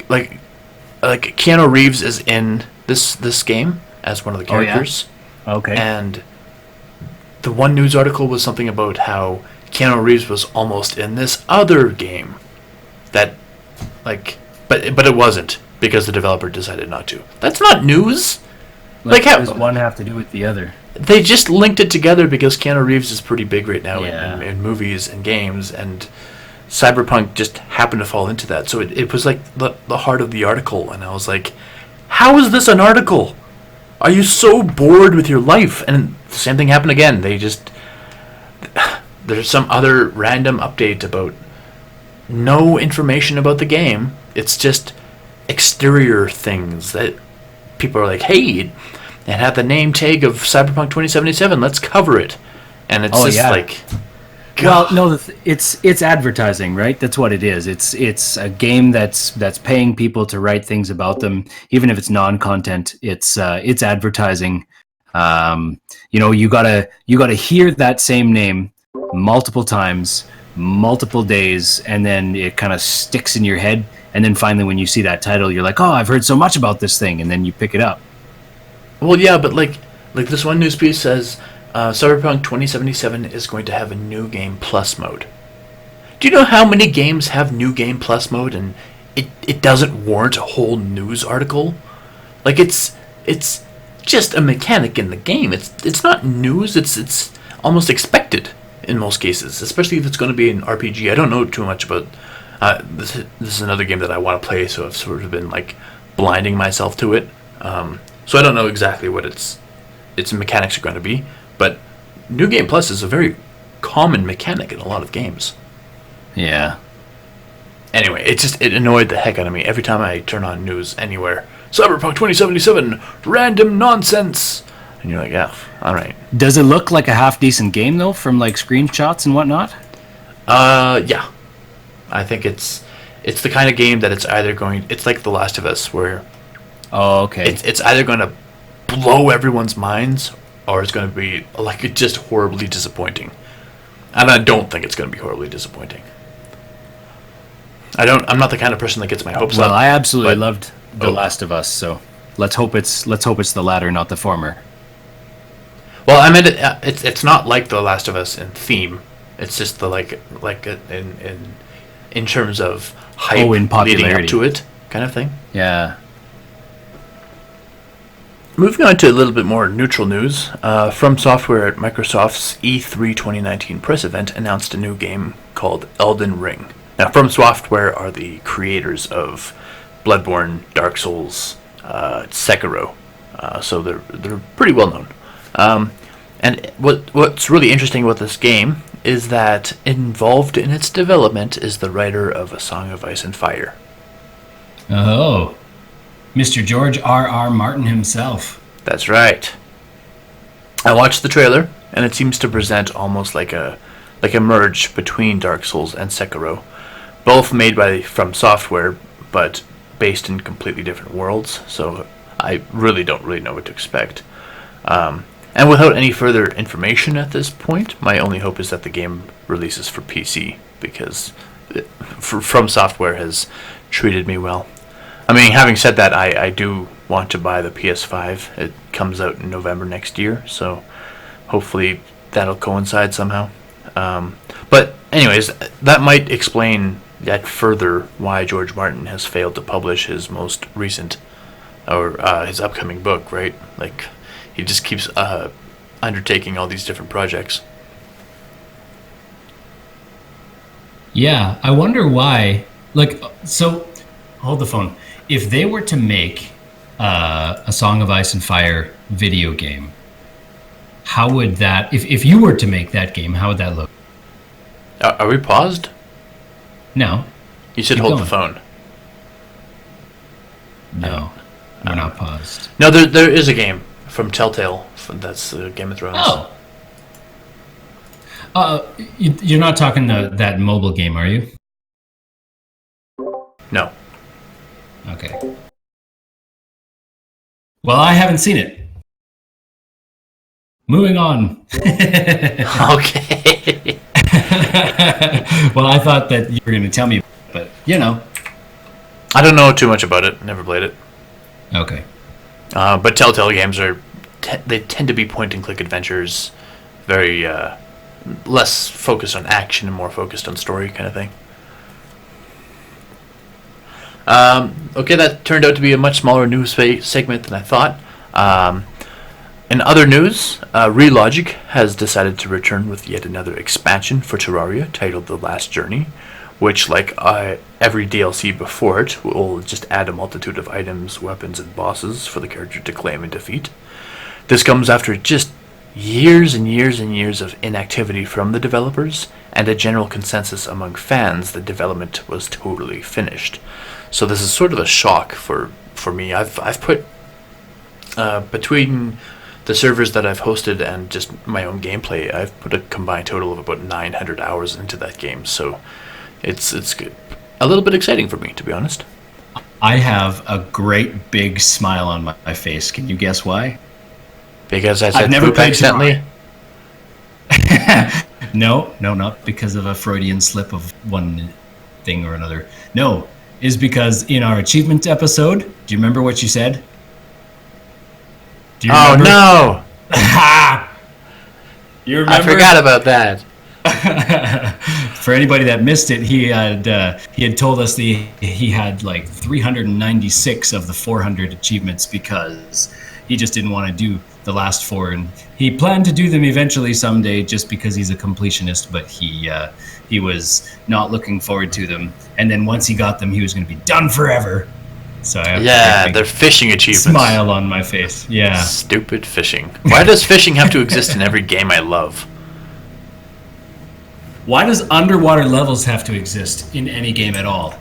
like Keanu Reeves is in this game as one of the characters. Oh, yeah? Okay. And the one news article was something about how Keanu Reeves was almost in this other game that but it wasn't, because the developer decided not to. That's not news. Like how does one have to do with the other? They just linked it together because Keanu Reeves is pretty big right now in movies and games, and Cyberpunk just happened to fall into that. So it was like the heart of the article, and I was like, how is this an article? Are you so bored with your life? And the same thing happened again. They just... there's some other random update about no information about the game. It's just exterior things that people are like, hey, it had the name tag of Cyberpunk 2077. Let's cover it. And it's like, God. Well, no, it's advertising, right? That's what it is. It's a game that's paying people to write things about them, even if it's non-content. It's advertising. You gotta hear that same name multiple times, multiple days, and then it kind of sticks in your head. And then finally, when you see that title, you're like, "Oh, I've heard so much about this thing," and then you pick it up. Well, yeah, but like this one news piece says, Cyberpunk 2077 is going to have a new game plus mode. Do you know how many games have new game plus mode, and it doesn't warrant a whole news article? Like it's just a mechanic in the game. It's not news. It's almost expected in most cases, especially if it's going to be an RPG. I don't know too much about this. This is another game that I want to play, so I've sort of been like blinding myself to it. So I don't know exactly what its mechanics are going to be, but New Game Plus is a very common mechanic in a lot of games. Yeah. Anyway, it annoyed the heck out of me every time I turn on news anywhere. Cyberpunk 2077, random nonsense. And you're like, yeah, all right. Does it look like a half-decent game, though, from, like, screenshots and whatnot? Yeah. I think it's the kind of game that it's like The Last of Us, where oh, okay. It's either going to blow everyone's minds, or it's going to be, like, just horribly disappointing. And I don't think it's going to be horribly disappointing. I'm not the kind of person that gets my hopes up. Well, I absolutely loved The Last of Us, so let's hope it's the latter, not the former. Well, I meant it's not like The Last of Us in theme. It's just the in terms of hype in popularity leading up to it kind of thing. Yeah. Moving on to a little bit more neutral news, From Software at Microsoft's E3 2019 press event announced a new game called Elden Ring. Now, From Software are the creators of Bloodborne, Dark Souls, Sekiro, so they're pretty well known. And what's really interesting about this game is that involved in its development is the writer of A Song of Ice and Fire. Oh, Mr. George R.R. Martin himself. That's right. I watched the trailer, and it seems to present almost like a merge between Dark Souls and Sekiro, both made by From Software, but based in completely different worlds. So I really don't know what to expect. And without any further information at this point, my only hope is that the game releases for PC, because From Software has treated me well. I mean, having said that, I do want to buy the PS5. It comes out in November next year, so hopefully that'll coincide somehow. But anyways, that might explain yet further why George Martin has failed to publish his most recent, or his upcoming book, right? Like, he just keeps undertaking all these different projects. Yeah, I wonder why. Like, so, hold the phone. If they were to make a Song of Ice and Fire video game, how would that, if you were to make that game, how would that look? Are we paused? No. You should Keep hold going. the phone. No, we're not paused. No, there is a game from Telltale. That's Game of Thrones. Oh. You're not talking that mobile game, are you? No. Okay. Well, I haven't seen it. Moving on. Okay. Well, I thought that you were going to tell me, but I don't know too much about it. Never played it. Okay. But Telltale games they tend to be point-and-click adventures, very less focused on action and more focused on story kind of thing. Okay, that turned out to be a much smaller news segment than I thought. In other news, Relogic has decided to return with yet another expansion for Terraria titled The Last Journey, which, like every DLC before it, will just add a multitude of items, weapons, and bosses for the character to claim and defeat. This comes after just years and years and years of inactivity from the developers, and a general consensus among fans that development was totally finished. So this is sort of a shock for me. I've put between the servers that I've hosted and just my own gameplay, I've put a combined total of about 900 hours into that game. So it's good. A little bit exciting for me, to be honest. I have a great big smile on my face. Can you guess why? Because I said I've never poop played accidentally. No, not because of a Freudian slip of one thing or another. No, is because in our achievement episode, do you remember what you said? Do you Oh remember? no! You remember? I forgot about that. For anybody that missed it, he had told us he had like 396 of the 400 achievements because he just didn't want to do the last 4, and he planned to do them eventually someday just because he's a completionist, but he was not looking forward to them. And then once he got them, he was going to be done forever. So I have They're fishing achievements. smile on my face. Yeah. Stupid fishing. Why does fishing have to exist in every game I love? Why does underwater levels have to exist in any game at all?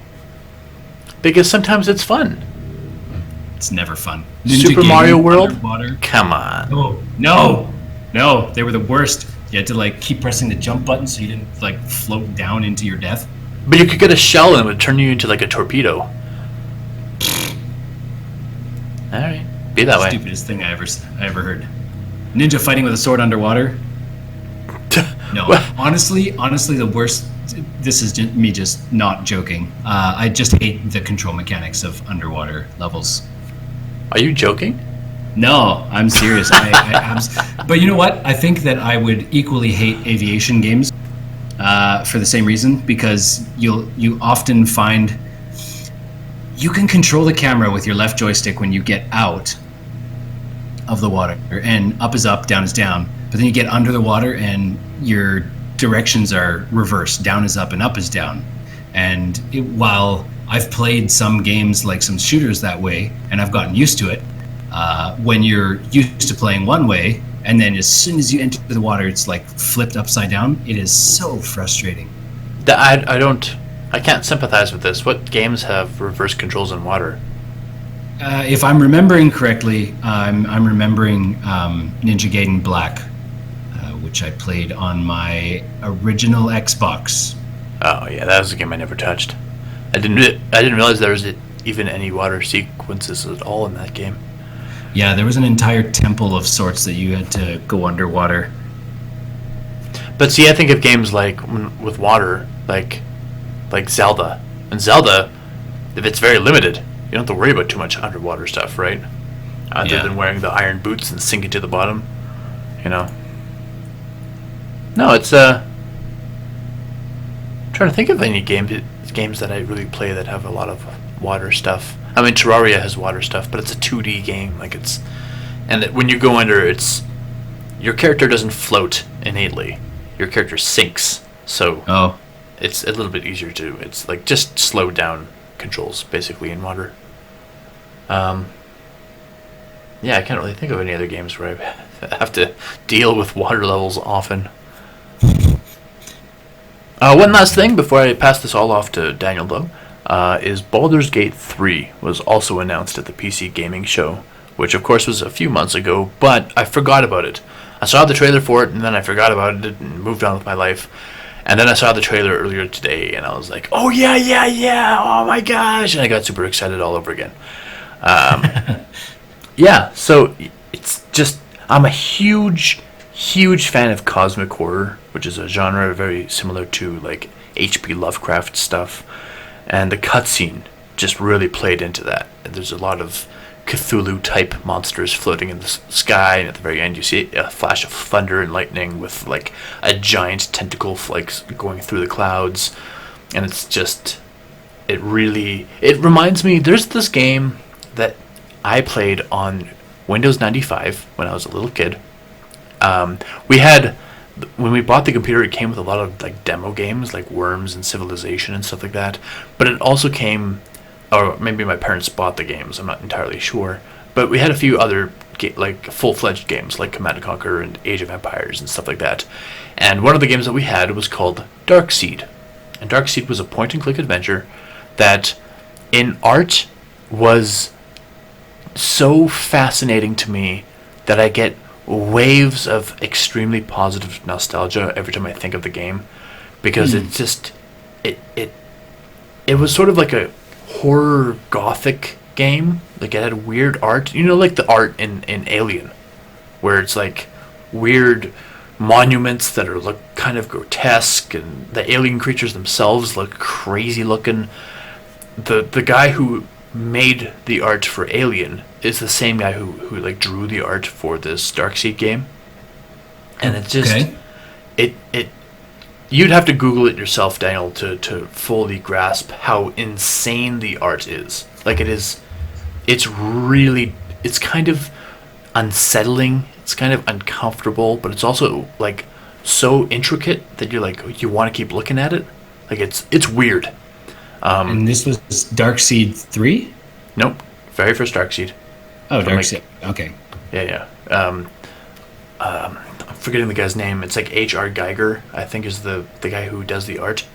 Because sometimes it's fun. It's never fun. Super Mario World? Underwater. Come on. Oh, no, they were the worst. You had to like keep pressing the jump button so you didn't like float down into your death. But you could get a shell and it would turn you into like a torpedo. Alright. Be that way. Stupidest thing I ever heard. Ninja fighting with a sword underwater. No, honestly, the worst. This is me just not joking. I just hate the control mechanics of underwater levels. Are you joking? No, I'm serious. But you know what? I think that I would equally hate aviation games for the same reason, because you often find you can control the camera with your left joystick when you get out of the water, and up is up, down is down. But then you get under the water and your directions are reversed. Down is up and up is down. And while I've played some games like some shooters that way, and I've gotten used to it, when you're used to playing one way, and then as soon as you enter the water, it's like flipped upside down. It is so frustrating. I can't sympathize with this. What games have reverse controls in water? If I'm remembering correctly, I'm remembering Ninja Gaiden Black, which I played on my original Xbox. Oh yeah, that was a game I never touched. I didn't realize there was even any water sequences at all in that game. Yeah, there was an entire temple of sorts that you had to go underwater. But see, I think of games like with water, like Zelda. And Zelda, if it's very limited, you don't have to worry about too much underwater stuff, right? Other than wearing the iron boots and sinking to the bottom, you know. No, it's I'm trying to think of any games that I really play that have a lot of water stuff. I mean, Terraria has water stuff, but it's a 2D game. And when you go under, your character doesn't float innately. Your character sinks. So it's a little bit easier to. It's like just slow down controls basically in water. Yeah, I can't really think of any other games where I have to deal with water levels often. One last thing before I pass this all off to Daniel, though, is Baldur's Gate 3 was also announced at the PC Gaming Show, which of course was a few months ago, but I forgot about it. I saw the trailer for it, and then I forgot about it and moved on with my life. And then I saw the trailer earlier today, and I was like, oh yeah, oh my gosh, and I got super excited all over again. Yeah, so it's just, I'm a huge fan of cosmic horror, which is a genre very similar to like H.P. Lovecraft stuff, and the cutscene just really played into that. There's a lot of Cthulhu type monsters floating in the sky, and at the very end you see a flash of thunder and lightning with like a giant tentacle going through the clouds, and it's just, it reminds me, there's this game that I played on Windows 95 when I was a little kid. When we bought the computer, it came with a lot of like demo games like Worms and Civilization and stuff like that, but it also came, or maybe my parents bought the games, I'm not entirely sure, but we had a few other like full-fledged games like Command & Conquer and Age of Empires and stuff like that. And one of the games that we had was called Darkseed. And Darkseed was a point-and-click adventure that in art was so fascinating to me that I get waves of extremely positive nostalgia every time I think of the game, because it just it was sort of like a horror gothic game. Like it had weird art, like the art in Alien, where it's like weird monuments that look kind of grotesque, and the alien creatures themselves look crazy looking. The guy who made the art for Alien is the same guy who like drew the art for this Darkseid game, and it's just it you'd have to Google it yourself, Daniel, to fully grasp how insane the art is. Like it's kind of unsettling, it's kind of uncomfortable, but it's also like so intricate that you're like, you want to keep looking at it. Like it's weird. And this was Darkseid 3? Nope, very first Darkseid. Oh, Darkseid. Okay. Yeah. I'm forgetting the guy's name. It's like H.R. Geiger, I think, is the guy who does the art.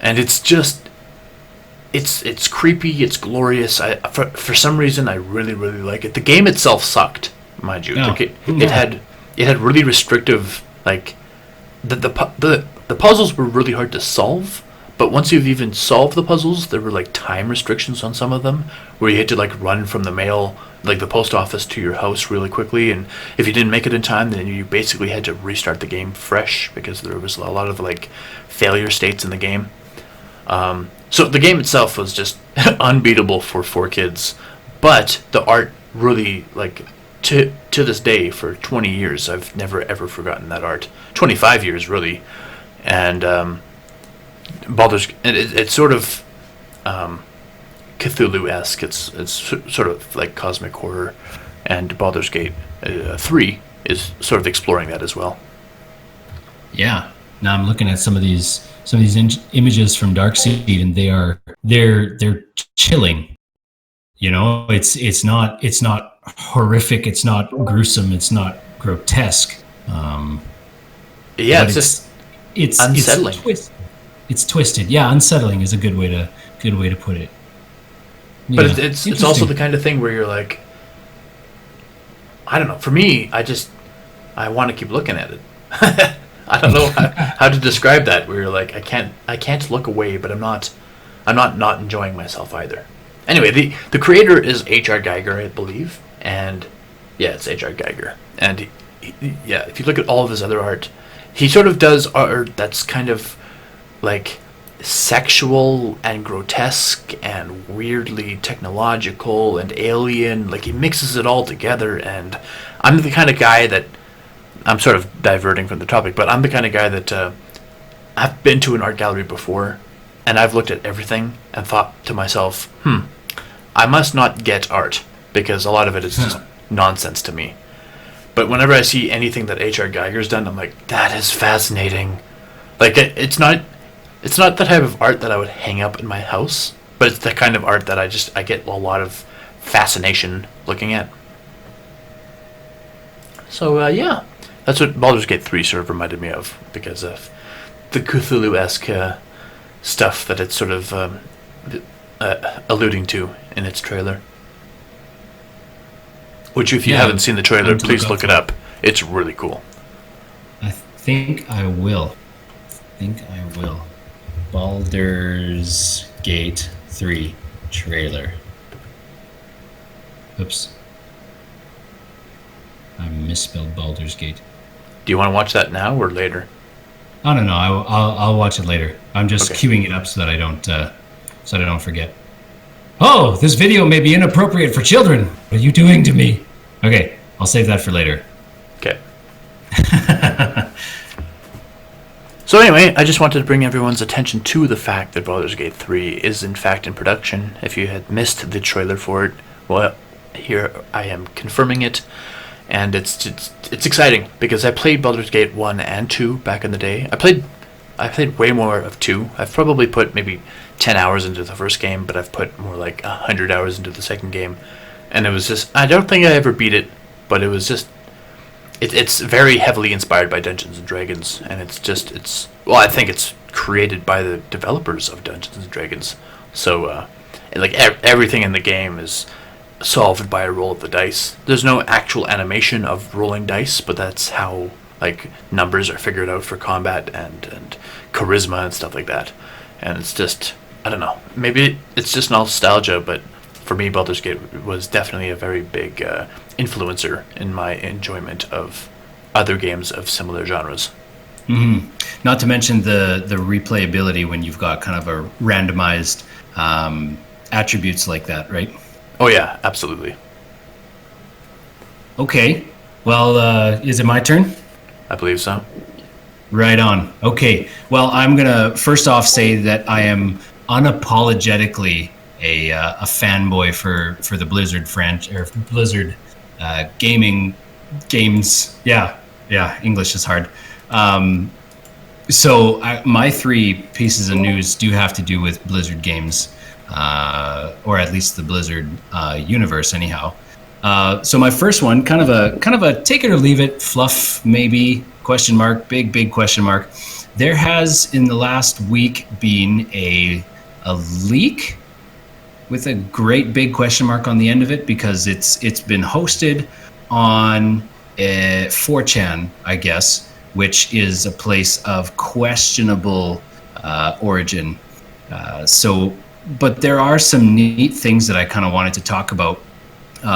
And it's just, it's creepy. It's glorious. For some reason I really like it. The game itself sucked, mind you. Oh. Like it had really restrictive, like the puzzles were really hard to solve. But once you've even solved the puzzles, there were like time restrictions on some of them, where you had to like run from the mail, like the post office, to your house really quickly. And if you didn't make it in time, then you basically had to restart the game fresh, because there was a lot of like failure states in the game. So the game itself was just unbeatable for 4 kids. But the art really, like, to this day, for 20 years, I've never ever forgotten that art. 25 years, really. And Baldur's, it's sort of Cthulhu-esque. It's sort of like cosmic horror, and Baldur's Gate 3 is sort of exploring that as well. Yeah. Now I'm looking at some of these images from Darkseid, and they're chilling. It's not horrific. It's not gruesome. It's not grotesque. Yeah, it's unsettling. It's twisted. Yeah, unsettling is a good way to put it. Yeah. But it's also the kind of thing where you're like, I don't know. For me, I want to keep looking at it. I don't know how to describe that. Where you're like, I can't look away, but I'm not enjoying myself either. Anyway, the creator is H.R. Geiger, I believe, and yeah, it's H.R. Geiger. And if you look at all of his other art, he sort of does art that's kind of like sexual and grotesque and weirdly technological and alien. Like he mixes it all together. And I'm the kind of guy that, I'm sort of diverting from the topic, but I'm the kind of guy that I've been to an art gallery before, and I've looked at everything and thought to myself, I must not get art, because a lot of it is just nonsense to me. But whenever I see anything that H.R. Geiger's done, I'm like, that is fascinating. Like it's not the type of art that I would hang up in my house, but it's the kind of art that I get a lot of fascination looking at. So yeah, that's what Baldur's Gate 3 sort of reminded me of, because of the Cthulhu-esque stuff that it's sort of alluding to in its trailer. Which, if you haven't seen the trailer, please look it up. It's really cool. I think I will. Baldur's Gate 3 trailer. Oops. I misspelled Baldur's Gate. Do you want to watch that now or later? I don't know. I'll watch it later. I'm just queuing it up so that I don't forget. Oh, this video may be inappropriate for children. What are you doing to me? Okay, I'll save that for later. Okay. So anyway, I just wanted to bring everyone's attention to the fact that Baldur's Gate 3 is in fact in production. If you had missed the trailer for it, well, here I am confirming it. And it's exciting, because I played Baldur's Gate 1 and 2 back in the day. I played way more of 2. I've probably put maybe 10 hours into the first game, but I've put more like 100 hours into the second game. and it was just, I don't think I ever beat it, but it was just, it's very heavily inspired by Dungeons and Dragons, and well, I think it's created by the developers of Dungeons and Dragons. So like everything in the game is solved by a roll of the dice. There's no actual animation of rolling dice, but that's how like numbers are figured out for combat and charisma and stuff like that. And it's just, I don't know, maybe it's just nostalgia, but for me, Baldur's Gate was definitely a very big influencer in my enjoyment of other games of similar genres. Mm-hmm. Not to mention the replayability when you've got kind of a randomized attributes like that, right? Oh yeah, absolutely. Okay. Well, is it my turn? I believe so. Right on. Okay. Well, I'm gonna first off say that I am unapologetically a fanboy for the Blizzard Blizzard gaming games. Yeah, English is hard. So my three pieces of news do have to do with Blizzard games, or at least the Blizzard universe, anyhow. So my first one, kind of a take it or leave it, fluff maybe, question mark, big question mark. There has in the last week been a leak with a great big question mark on the end of it, because it's been hosted on 4chan, I guess, which is a place of questionable origin. But there are some neat things that I kind of wanted to talk about.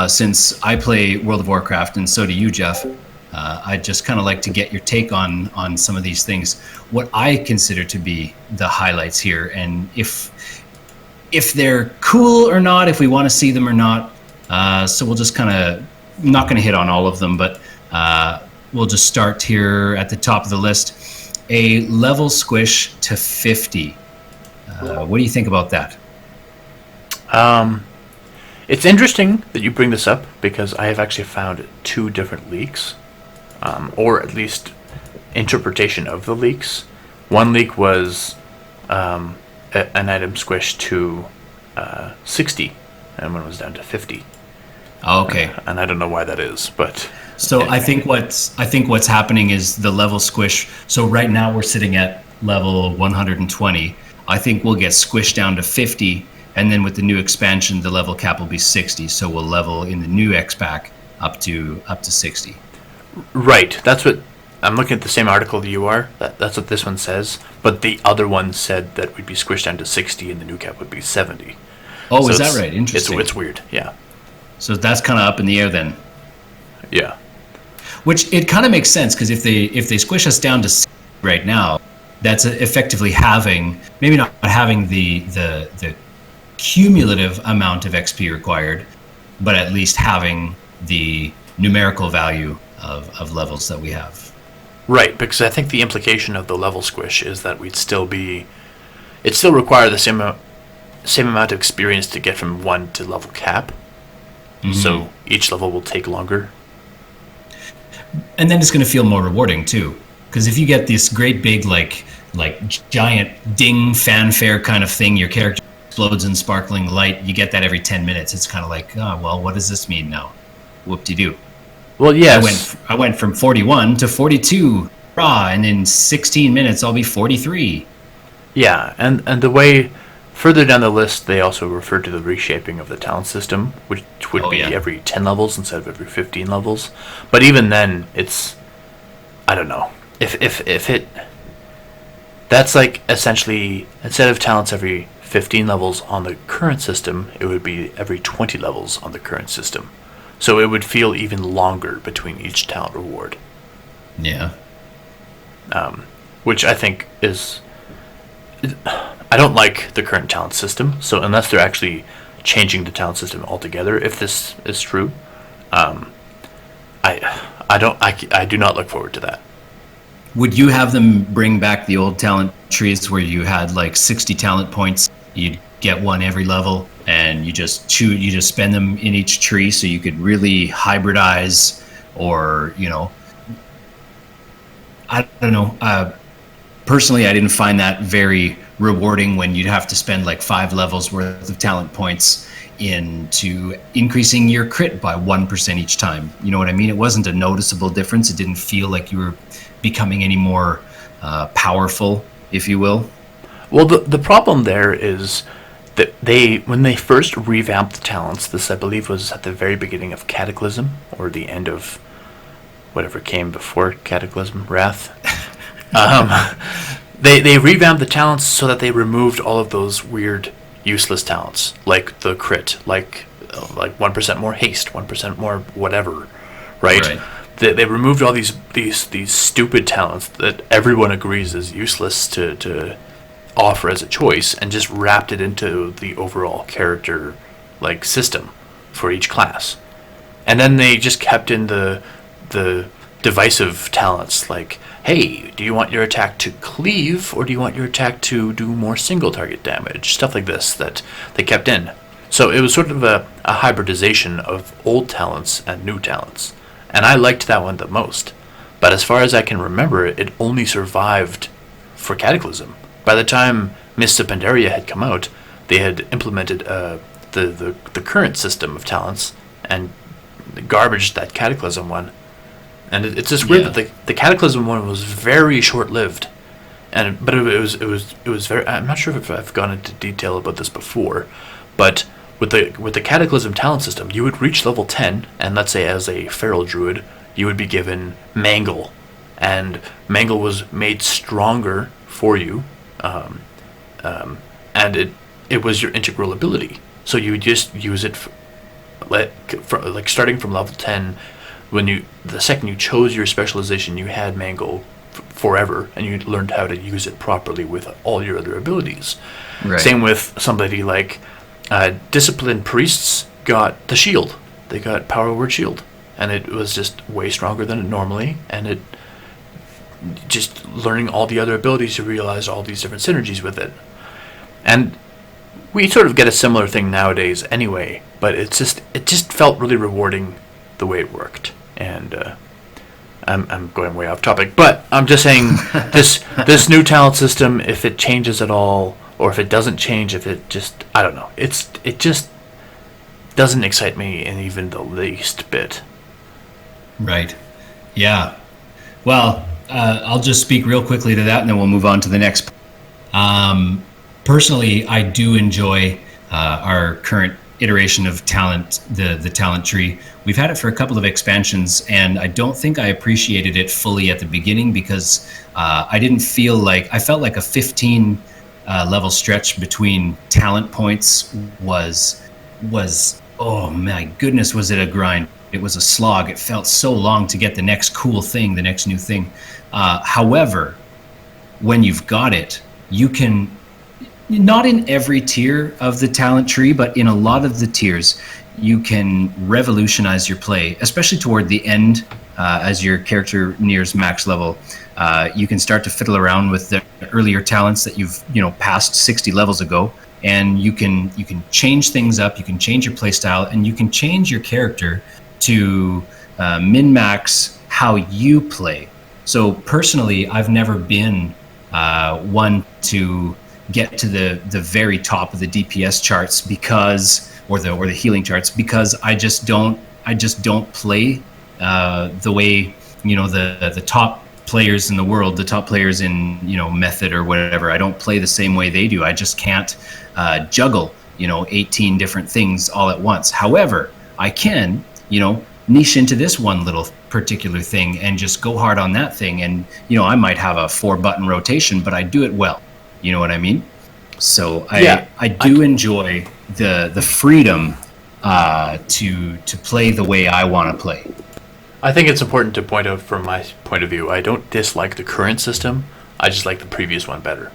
Since I play World of Warcraft, and so do you, Jeff, I'd just kind of like to get your take on some of these things, what I consider to be the highlights here, and if they're cool or not, if we want to see them or not. So we'll just kind of, not going to hit on all of them, but we'll just start here at the top of the list. A level squish to 50. What do you think about that? It's interesting that you bring this up, because I have actually found two different leaks, or at least interpretation of the leaks. One leak was an item squished to 60, and one was down to 50. Okay. And I don't know why that is, but so I think what's happening is the level squish. So right now we're sitting at level 120. I think we'll get squished down to 50. And then with the new expansion, the level cap will be 60. So we'll level in the new X-Pack up to 60. Right. That's what I'm looking at, the same article that you are. That's what this one says. But the other one said that we'd be squished down to 60 and the new cap would be 70. Oh, so is that right? Interesting. It's weird. Yeah. So that's kind of up in the air then. Yeah. Which it kind of makes sense, because if they squish us down to 60 right now, that's effectively having, maybe not having the cumulative amount of XP required, but at least having the numerical value of levels that we have. Right, because I think the implication of the level squish is that it'd still require the same amount of experience to get from 1 to level cap. Mm-hmm. So each level will take longer. And then it's going to feel more rewarding too, because if you get this great big like giant ding fanfare kind of thing, your character explodes in sparkling light, you get that every 10 minutes. It's kind of like, oh, well, what does this mean now? Whoop-de-doo. Well, yes. I went from 41 to 42, and in 16 minutes I'll be 43. Yeah, and the way further down the list, they also refer to the reshaping of the talent system, which would be every 10 levels instead of every 15 levels. But even then, it's, I don't know, if it, that's like essentially, instead of talents every 15 levels on the current system, it would be every 20 levels on the current system. So it would feel even longer between each talent reward. Yeah. Which I think is, I don't like the current talent system. So unless they're actually changing the talent system altogether, if this is true, I do not look forward to that. Would you have them bring back the old talent trees where you had like 60 talent points? You'd get one every level, and you just spend them in each tree, so you could really hybridize, or I don't know. Personally, I didn't find that very rewarding when you'd have to spend like 5 levels worth of talent points into increasing your crit by 1% each time. You know what I mean? It wasn't a noticeable difference. It didn't feel like you were becoming any more powerful, if you will. Well, the problem there is that when they first revamped the talents, this I believe was at the very beginning of Cataclysm, or the end of whatever came before Cataclysm, Wrath. They revamped the talents so that they removed all of those weird, useless talents, like the crit, like 1% more haste, 1% more whatever, right? They removed all these stupid talents that everyone agrees is useless to offer as a choice, and just wrapped it into the overall character like system for each class. And then they just kept in the divisive talents, like, hey, do you want your attack to cleave, or do you want your attack to do more single target damage? Stuff like this that they kept in. So it was sort of a hybridization of old talents and new talents. And I liked that one the most. But as far as I can remember, it only survived for Cataclysm. By the time Mists of Pandaria had come out, they had implemented the current system of talents and garbaged that Cataclysm one. And it's just weird that the Cataclysm one was very short-lived, but it was very. I'm not sure if I've gone into detail about this before, but with the Cataclysm talent system, you would reach level 10, and let's say as a feral druid, you would be given Mangle, and Mangle was made stronger for you, and it was your integral ability. So you would just use it, like starting from level 10. The second you chose your specialization, you had Mangle forever, and you learned how to use it properly with all your other abilities. Right. Same with somebody like Disciplined Priests got the shield. They got Power Word Shield, and it was just way stronger than it normally, and it just learning all the other abilities, you realize all these different synergies with it. And we sort of get a similar thing nowadays anyway, but it just felt really rewarding the way it worked. And I'm going way off topic, but I'm just saying this new talent system, if it changes at all, or if it doesn't change, if it just, I don't know, it just doesn't excite me in even the least bit. Right. Yeah. Well, I'll just speak real quickly to that, and then we'll move on to the next. Personally, I do enjoy our current iteration of talent, the talent tree. We've had it for a couple of expansions, and I don't think I appreciated it fully at the beginning because I felt like a 15 level stretch between talent points was oh my goodness, was it a grind. It was a slog. It felt so long to get the next cool thing, the next new thing. However, when you've got it, you can, not in every tier of the talent tree, but in a lot of the tiers, you can revolutionize your play, especially toward the end, as your character nears max level. You can start to fiddle around with the earlier talents that you've passed 60 levels ago, and you can change things up. You can change your play style, and you can change your character to min-max how you play. So personally, I've never been one to get to the very top of the DPS charts or the healing charts, because I just don't play the way the top players in the world, the top players in Method or whatever. I don't play the same way they do. I just can't juggle 18 different things all at once. However, I can niche into this one little particular thing and just go hard on that thing, and I might have a 4-button rotation, but I do it well. You know what I mean? So I do enjoy the freedom to play the way I want to play. I think it's important to point out from my point of view, I don't dislike the current system. I just like the previous one better.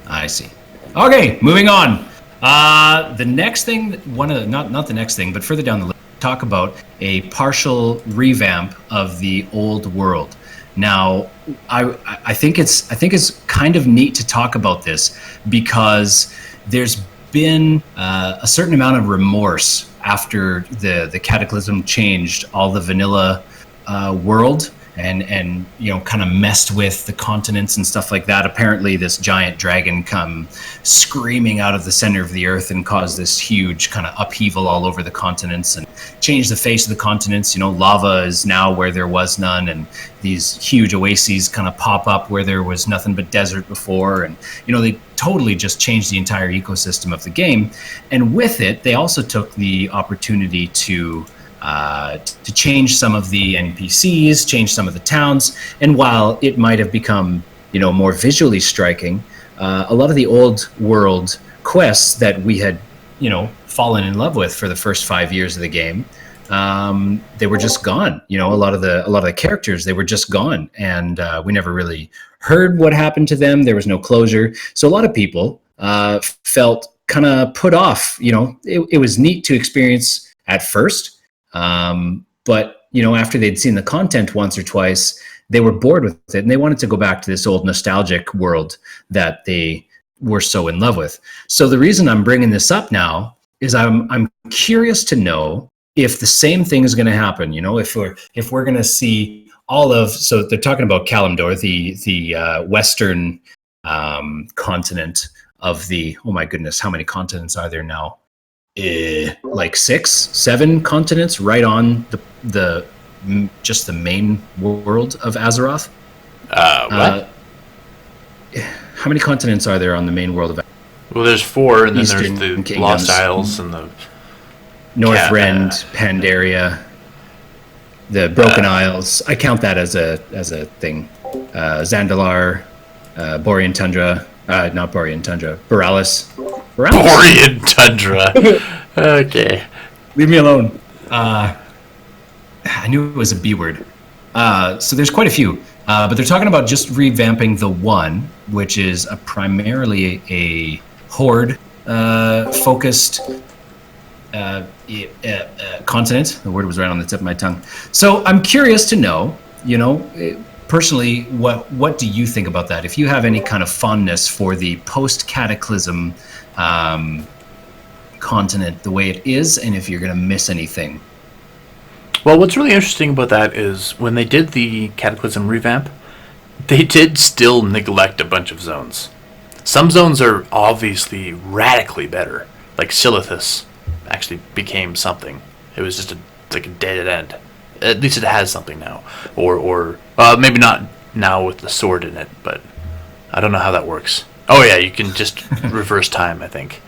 I see. Okay, moving on. The next thing, not the next thing, but further down the list, talk about a partial revamp of the old world. Now, I think it's kind of neat to talk about this because there's been a certain amount of remorse after the Cataclysm changed all the vanilla world and kind of messed with the continents and stuff like that. Apparently this giant dragon come screaming out of the center of the earth and caused this huge kind of upheaval all over the continents and changed the face of the continents. Lava is now where there was none, and these huge oases kind of pop up where there was nothing but desert before. And they totally just changed the entire ecosystem of the game. And with it, they also took the opportunity to change some of the NPCs, change some of the towns. And while it might have become, more visually striking, a lot of the old world quests that we had, fallen in love with for the first 5 years of the game, they were just gone. A lot of the characters, they were just gone, and we never really heard what happened to them. There was no closure, so a lot of people felt kind of put off. It was neat to experience at first. But after they'd seen the content once or twice, they were bored with it and they wanted to go back to this old nostalgic world that they were so in love with. So the reason I'm bringing this up now is I'm curious to know if the same thing is going to happen. If we're going to see so they're talking about Kalimdor, the western continent of the, oh my goodness, how many continents are there now? Like 6, 7 continents right on the just the main world of Azeroth. What? How many continents are there on the main world of Azeroth? Well, there's 4, and then Eastern there's the Kingdoms. Lost Isles and the Northrend, Pandaria, the Broken Isles. I count that as a thing. Zandalar, Borean Tundra, not Borean Tundra, Borealis. Borean Tundra. Okay. Leave me alone. I knew it was a B word. So there's quite a few. But they're talking about just revamping the one, which is primarily a horde focused continent. The word was right on the tip of my tongue. So I'm curious to know, personally, what do you think about that? If you have any kind of fondness for the post-cataclysm continent the way it is, and if you're going to miss anything. Well, what's really interesting about that is when they did the Cataclysm revamp, they did still neglect a bunch of zones. Some zones are obviously radically better. Like Silithus actually became something. It was just like a dead end. At least it has something now. Or maybe not now with the sword in it, but I don't know how that works. Oh yeah, you can just reverse time, I think.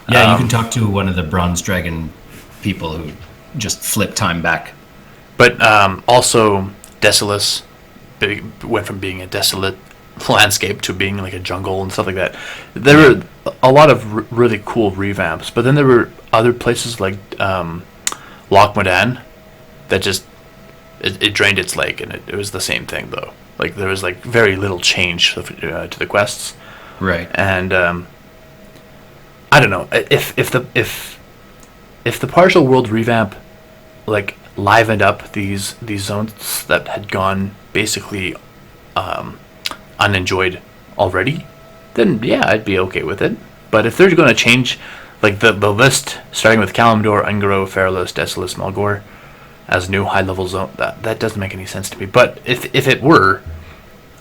Yeah, you can talk to one of the Bronze Dragon people who just flip time back. But also, Desolus went from being a desolate landscape to being like a jungle and stuff like that. There were a lot of really cool revamps, but then there were other places like Loch Modan that just it drained its lake, and it was the same thing though. Like there was like very little change to the quests, right? And I don't know if the partial world revamp like livened up these zones that had gone basically unenjoyed already, then yeah, I'd be okay with it. But if they're going to change like the list starting with Kalimdor, Ungaro, Feralus, Desolus, Malgor as new high level zone, that doesn't make any sense to me. But if it were,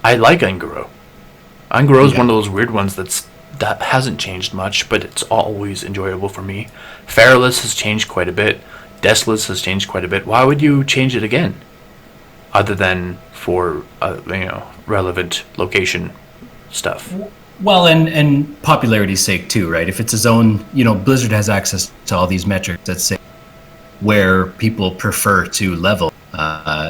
I like Ungaro. Ungaro is one of those weird ones that hasn't changed much, but it's always enjoyable for me. Feralus has changed quite a bit. Desolus has changed quite a bit. Why would you change it again? Other than for relevant location stuff. Well, and popularity's sake too, right? If it's a zone, Blizzard has access to all these metrics that say where people prefer to level.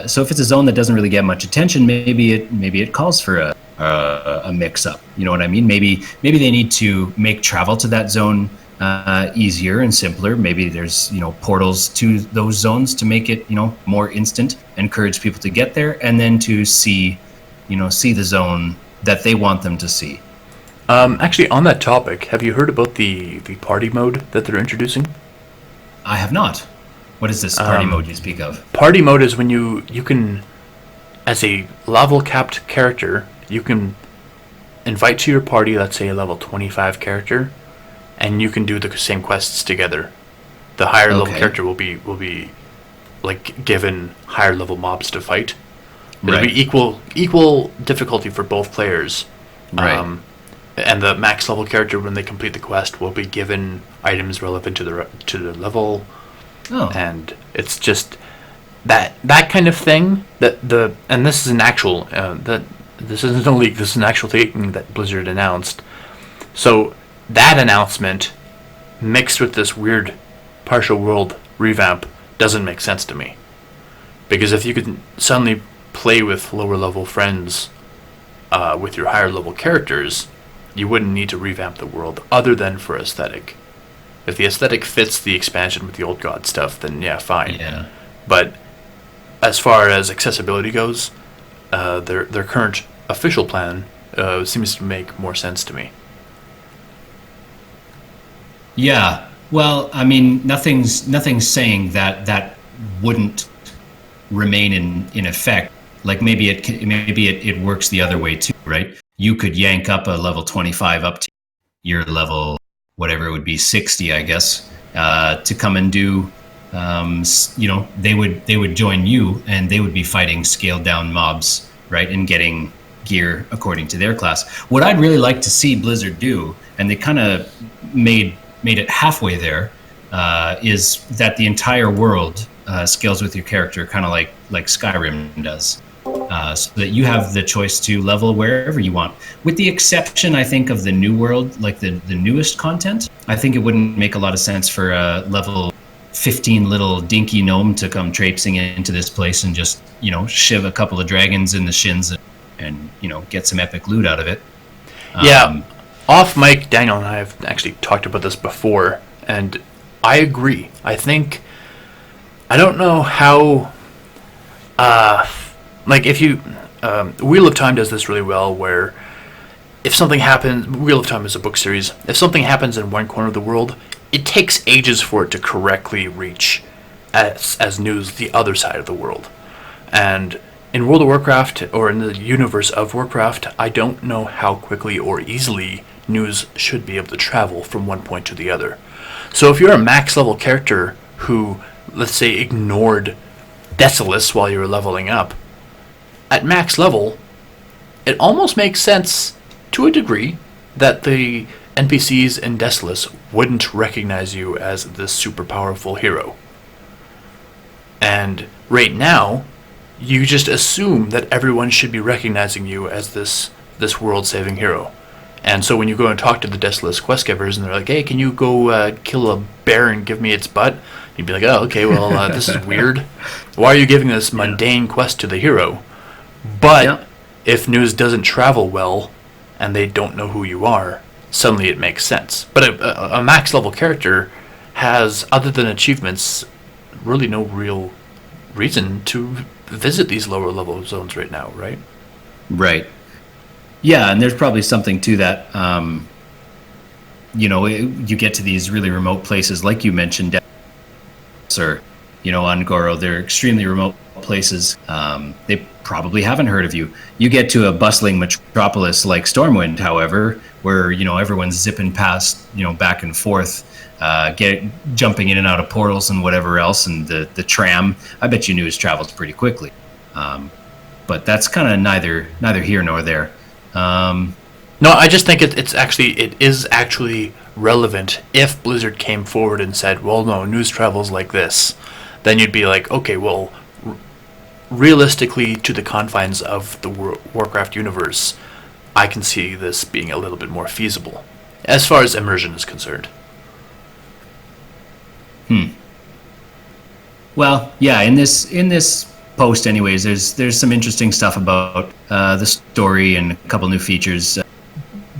So if it's a zone that doesn't really get much attention, maybe it calls for a mix up. You know what I mean? Maybe they need to make travel to that zone easier and simpler. Maybe there's portals to those zones to make it more instant, encourage people to get there, and then to see the zone that they want them to see. Actually, on that topic, have you heard about the party mode that they're introducing? I have not. What is this party mode you speak of? Party mode is when you can, as a level capped character, you can invite to your party, let's say a level 25 character, and you can do the same quests together. The higher level character will be like given higher level mobs to fight. It'll Right. be equal difficulty for both players. Right. And the max level character, when they complete the quest, will be given items relevant to the level, Oh. and it's just that kind of thing. And this is an actual this isn't a leak. This is an actual thing that Blizzard announced. So that announcement mixed with this weird partial world revamp doesn't make sense to me. Because if you could suddenly play with lower level friends with your higher level characters, you wouldn't need to revamp the world other than for aesthetic. If the aesthetic fits the expansion with the old god stuff, then yeah, fine. Yeah. But as far as accessibility goes, their current official plan seems to make more sense to me. Yeah. Well, I mean, nothing's saying that wouldn't remain in effect. Like maybe it works the other way too, right? You could yank up a level 25 up to your level, whatever it would be, 60, I guess, to come and do. They would join you, and they would be fighting scaled down mobs, right, and getting gear according to their class. What I'd really like to see Blizzard do, and they kind of made it halfway there, is that the entire world scales with your character, kind of like Skyrim does. So that you have the choice to level wherever you want. With the exception, I think, of the new world, like the newest content. I think it wouldn't make a lot of sense for a level 15 little dinky gnome to come traipsing into this place and just, shiv a couple of dragons in the shins and get some epic loot out of it. Yeah. Off mic, Daniel and I have actually talked about this before, and I agree. I don't know how... if you... Wheel of Time does this really well, where if something happens... Wheel of Time is a book series. If something happens in one corner of the world, it takes ages for it to correctly reach as news the other side of the world. And in World of Warcraft, or in the universe of Warcraft, I don't know how quickly or easily news should be able to travel from one point to the other. So if you're a max level character who, let's say, ignored Desolace while you were leveling up, at max level, it almost makes sense, to a degree, that the NPCs in Desolace wouldn't recognize you as this super powerful hero. And right now, you just assume that everyone should be recognizing you as this world-saving hero. And so when you go and talk to the Desolace quest givers and they're like, hey, can you go kill a bear and give me its butt? You'd be like, oh, okay, well, this is weird. Why are you giving this mundane quest to the hero? But if news doesn't travel well and they don't know who you are, suddenly it makes sense. But a max level character has, other than achievements, really no real reason to visit these lower level zones right now, right? Right. Yeah, and there's probably something to that. You get to these really remote places, like you mentioned, or Ungoro. They're extremely remote places. They probably haven't heard of you. You get to a bustling metropolis like Stormwind, however, where everyone's zipping past, back and forth, jumping in and out of portals and whatever else, and the tram. I bet you news travels pretty quickly. But that's kind of neither here nor there. No, I just think it is actually relevant if Blizzard came forward and said, well, no, news travels like this. Then you'd be like, okay, well, realistically, to the confines of the Warcraft universe, I can see this being a little bit more feasible, as far as immersion is concerned. Well, yeah, in this post anyways, there's some interesting stuff about the story and a couple new features.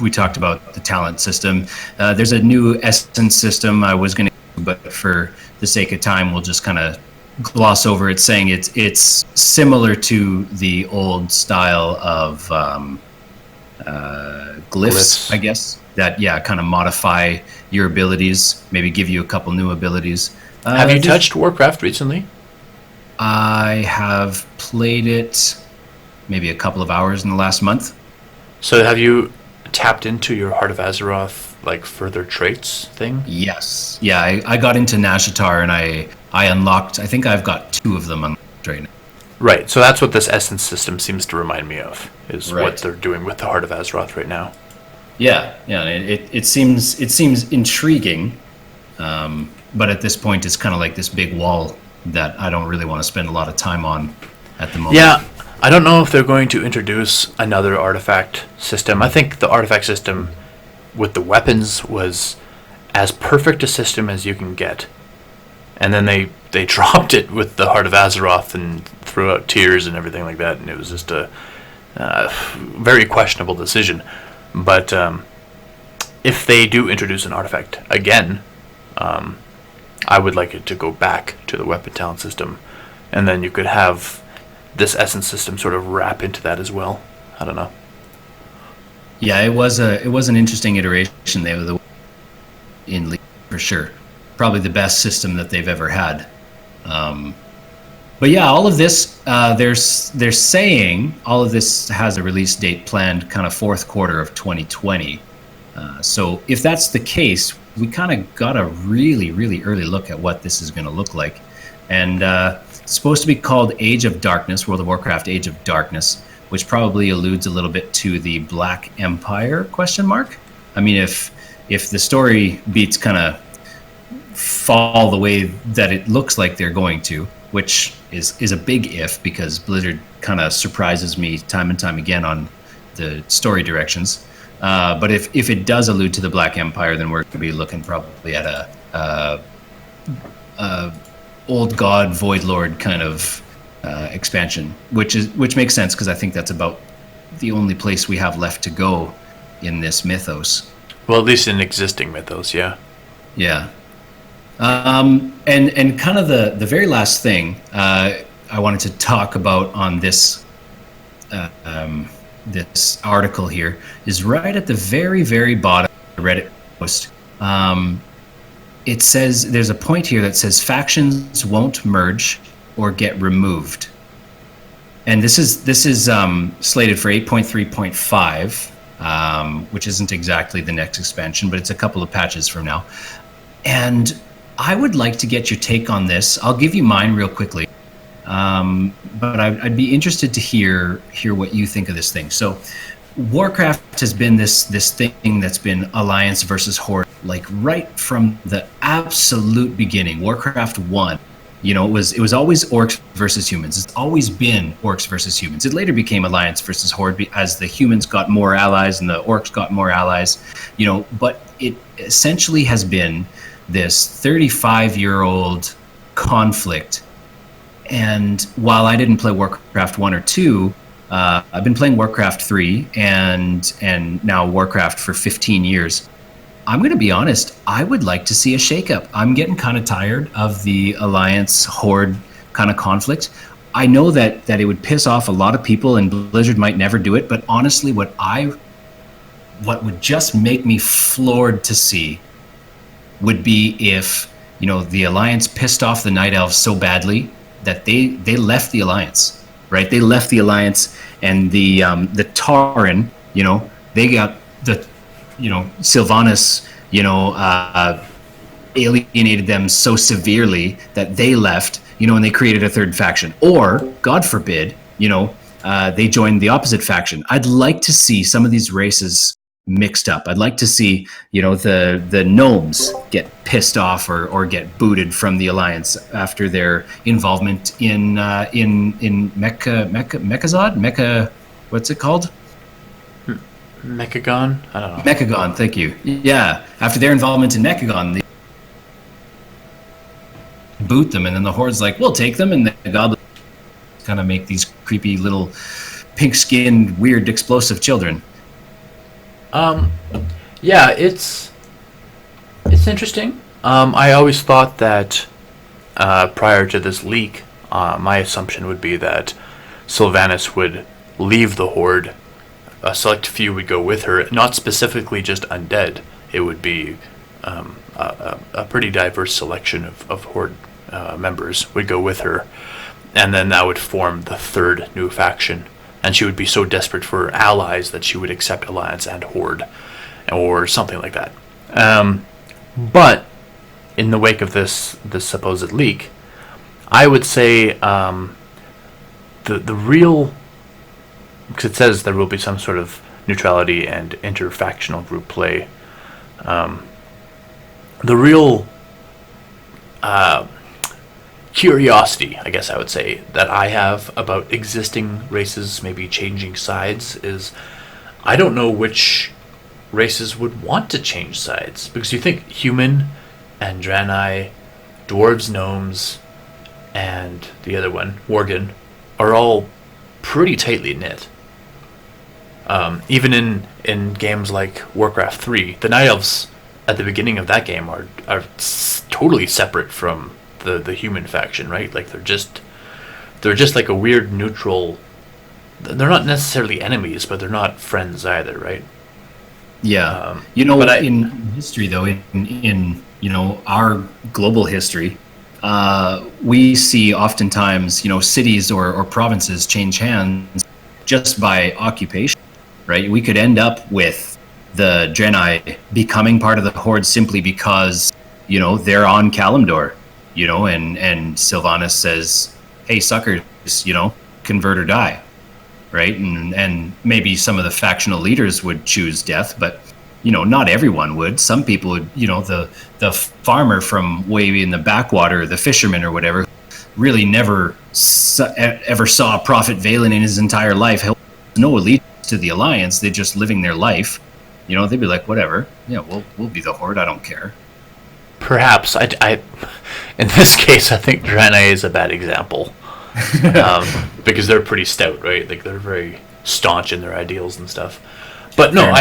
We talked about the talent system. There's a new essence system I was going to, but for the sake of time, we'll just kind of gloss over it, saying it's similar to the old style of glyphs, I guess, that kind of modify your abilities, maybe give you a couple new abilities. Have you touched Warcraft recently? I have played it maybe a couple of hours in the last month. So have you tapped into your Heart of Azeroth, further traits thing? Yes. Yeah, I got into Nashatar and I unlocked, I think I've got 2 of them unlocked right now. Right. So that's what this essence system seems to remind me of. Is Right. what they're doing with the Heart of Azeroth right now. Yeah, yeah. It seems intriguing, but at this point, it's kind of like this big wall that I don't really want to spend a lot of time on at the moment. Yeah, I don't know if they're going to introduce another artifact system. I think the artifact system with the weapons was as perfect a system as you can get. And then they dropped it with the Heart of Azeroth and threw out tears and everything like that, and it was just a very questionable decision. But if they do introduce an artifact again, I would like it to go back to the weapon talent system, and then you could have this essence system sort of wrap into that as well. I don't know. Yeah, it was an interesting iteration. They were in League for sure, probably the best system that they've ever had. But yeah, all of this, they're saying all of this has a release date planned kind of fourth quarter of 2020. So if that's the case, we kind of got a really, really early look at what this is going to look like. And it's supposed to be called Age of Darkness, World of Warcraft Age of Darkness, which probably alludes a little bit to the Black Empire ? I mean, if the story beats kind of fall the way that it looks like they're going to, which is a big if, because Blizzard kind of surprises me time and time again on the story directions. But if it does allude to the Black Empire, then we're going to be looking probably at a old god Void Lord kind of expansion, which makes sense, because I think that's about the only place we have left to go in this mythos. Well, at least in existing mythos, yeah. Yeah. And kind of the very last thing I wanted to talk about on this this article here is right at the very, very bottom of the Reddit post. It says, there's a point here that says factions won't merge or get removed. And this is slated for 8.3.5, which isn't exactly the next expansion, but it's a couple of patches from now. And I would like to get your take on this. I'll give you mine real quickly, but I'd be interested to hear what you think of this thing. So, Warcraft has been this thing that's been Alliance versus Horde, like right from the absolute beginning. Warcraft 1, it was always orcs versus humans. It's always been orcs versus humans. It later became Alliance versus Horde as the humans got more allies and the orcs got more allies, but it essentially has been this 35-year-old conflict. And while I didn't play Warcraft 1 or 2, I've been playing Warcraft 3 and now Warcraft for 15 years. I'm going to be honest, I would like to see a shakeup. I'm getting kind of tired of the Alliance Horde kind of conflict. I know that it would piss off a lot of people and Blizzard might never do it, but honestly, what would just make me floored to see would be if, the Alliance pissed off the Night Elves so badly that they left the Alliance, right? They left the Alliance, and the Tauren, they got the, Sylvanas, alienated them so severely that they left, and they created a third faction. Or, God forbid, they joined the opposite faction. I'd like to see some of these races mixed up. I'd like to see, the gnomes get pissed off or get booted from the Alliance after their involvement in Mechazod? What's it called? Mechagon? I don't know. Mechagon, thank you. Yeah, after their involvement in Mechagon, they boot them, and then the Horde's like, we'll take them, and the goblins kind of make these creepy little pink-skinned, weird, explosive children. Yeah, it's interesting. I always thought that prior to this leak, my assumption would be that Sylvanas would leave the Horde. A select few would go with her, not specifically just undead. It would be a pretty diverse selection of Horde members would go with her, and then that would form the third new faction. And she would be so desperate for allies that she would accept Alliance and Horde, or something like that. But in the wake of this supposed leak, I would say the real, because it says there will be some sort of neutrality and interfactional group play. The real curiosity, I guess I would say, that I have about existing races maybe changing sides is I don't know which races would want to change sides, because you think human and Draenei, dwarves, gnomes, and the other one, Worgen, are all pretty tightly knit. Even in games like Warcraft 3, the Night Elves at the beginning of that game are totally separate from the human faction, right? Like they're just like a weird neutral. They're not necessarily enemies, but they're not friends either, right? Yeah, in history though, in our global history, we see oftentimes cities or provinces change hands just by occupation, right? We could end up with the Draenei becoming part of the Horde simply because they're on Kalimdor, and Sylvanas says, "Hey, suckers, convert or die." Right, and maybe some of the factional leaders would choose death, but not everyone would. Some people would. The farmer from way in the backwater, the fisherman or whatever, really never ever saw Prophet Valen in his entire life. No allegiance to the Alliance. They're just living their life. They'd be like, whatever. Yeah, we'll be the Horde. I don't care. Perhaps I in this case, I think Draenei is a bad example. Because they're pretty stout, right? Like they're very staunch in their ideals and stuff. But no,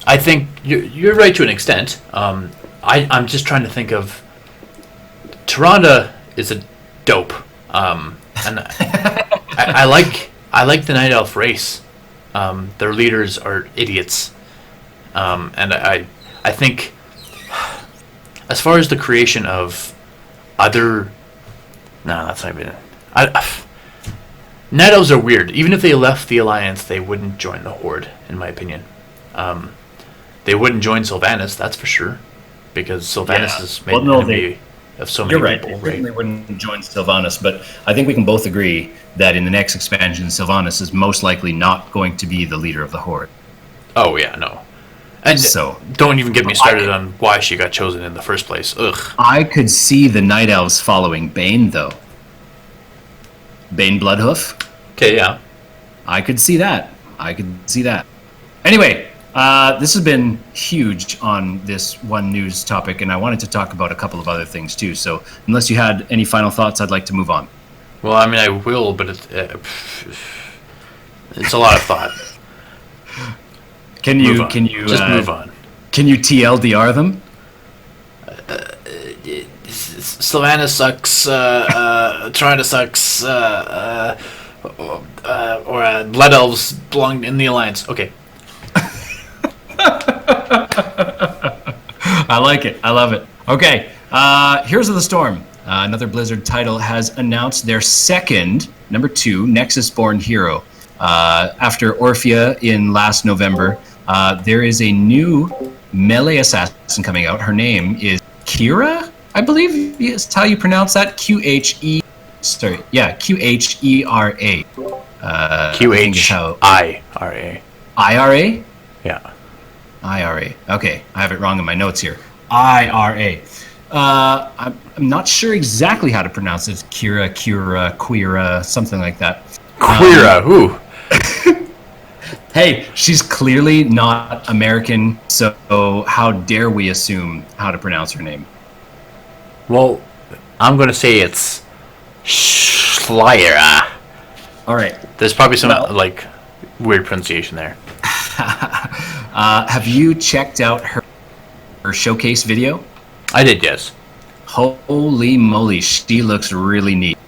I think you're right to an extent. I'm just trying to think of Tyrande is a dope, and I like the Night Elf race. Their leaders are idiots, and I think as far as the creation of other, no, that's not even. Night Elves are weird. Even if they left the Alliance, they wouldn't join the Horde, in my opinion. They wouldn't join Sylvanas, that's for sure, because Sylvanas is made an enemy of so many people. You're right. They certainly wouldn't join Sylvanas, but I think we can both agree that in the next expansion, Sylvanas is most likely not going to be the leader of the Horde. Oh yeah, no. And so don't even get me started on why she got chosen in the first place. Ugh. I could see the Night Elves following Bane, though. Bane Bloodhoof. Okay, yeah. I could see that. Anyway, this has been huge on this one news topic, and I wanted to talk about a couple of other things too. So unless you had any final thoughts, I'd like to move on. Well, I mean, I will, but it's a lot of thought. Can you just move on? Can you TLDR them? Sylvanas sucks. Tyrande sucks. Or Blood Elves belong in the Alliance. Okay. I like it. I love it. Okay. Heroes of the Storm. Another Blizzard title has announced their second, number 2, Nexus-born hero. After Orphea in last November, there is a new melee assassin coming out. Her name is Kira, I believe is how you pronounce that. Qhera. Qhira. IRA? Yeah. IRA. Okay, I have it wrong in my notes here. IRA. I'm not sure exactly how to pronounce it. Queera, something like that. Queera, who? Hey, she's clearly not American, so how dare we assume how to pronounce her name? Well, I'm going to say it's Schleira. All right. There's probably some weird pronunciation there. Have you checked out her showcase video? I did, yes. Holy moly, she looks really neat.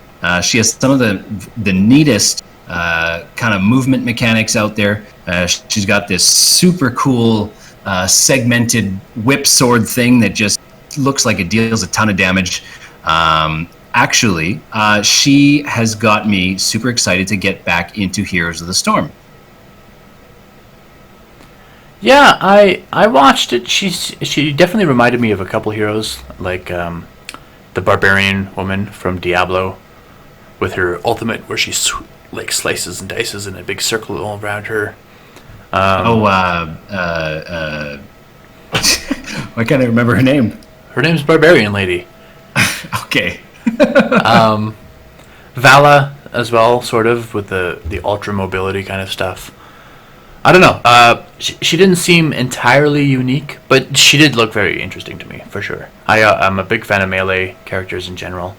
She has some of the neatest kind of movement mechanics out there. She's got this super cool segmented whip sword thing that just looks like it deals a ton of damage. Actually, she has got me super excited to get back into Heroes of the Storm. Yeah, I watched it. She definitely reminded me of a couple heroes, like the barbarian woman from Diablo, with her ultimate where she like slices and dices in a big circle all around her. I can't remember her name. Her name's Barbarian Lady. Okay. Vala as well, sort of, with the ultra mobility kind of stuff. I don't know. She didn't seem entirely unique, but she did look very interesting to me, for sure. I'm a big fan of melee characters in general.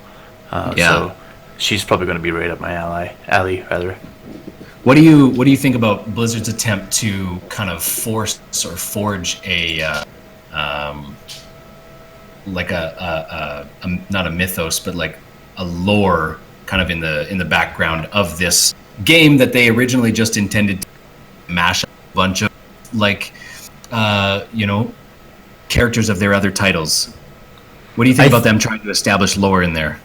So she's probably going to be right up my alley, rather. What do you think about Blizzard's attempt to kind of force or forge a like a not a mythos, but like a lore kind of in the background of this game that they originally just intended to mash up a bunch of like characters of their other titles? What do you think about them trying to establish lore in there?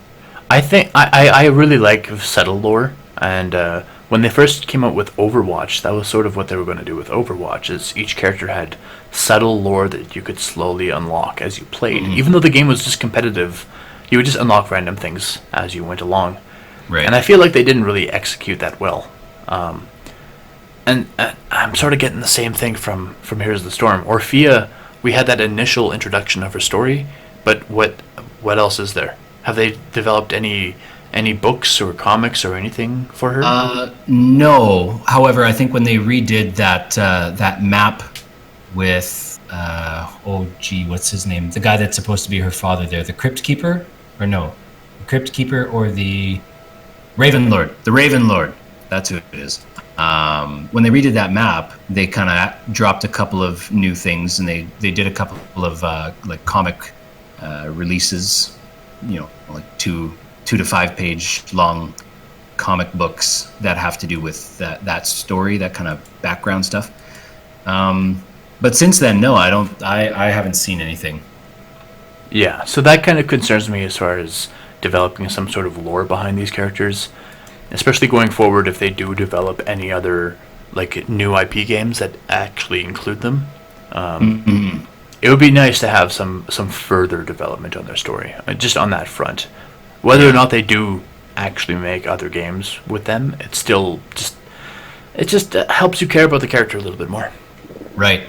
I think I really like subtle lore, and when they first came out with Overwatch, that was sort of what they were going to do with Overwatch, is each character had subtle lore that you could slowly unlock as you played. Mm-hmm. Even though the game was just competitive, you would just unlock random things as you went along. Right. And I feel like they didn't really execute that well. And I'm sort of getting the same thing from Here's the Storm. Orphea, we had that initial introduction of her story, but what else is there? Have they developed any books or comics or anything for her? No. However, I think when they redid that map with what's his name? The guy that's supposed to be her father there, the Crypt Keeper, or no, the Crypt Keeper or the Raven Lord. The Raven Lord. That's who it is. When they redid that map, they kind of dropped a couple of new things, and they did a couple of like comic releases, like 2 to 5 page long comic books that have to do with that story, that kind of background stuff. But since then, no, I haven't seen anything. Yeah, so that kind of concerns me as far as developing some sort of lore behind these characters, especially going forward if they do develop any other like new IP games that actually include them. It would be nice to have some further development on their story, just on that front. Whether or not they do actually make other games with them, it just helps you care about the character a little bit more. Right.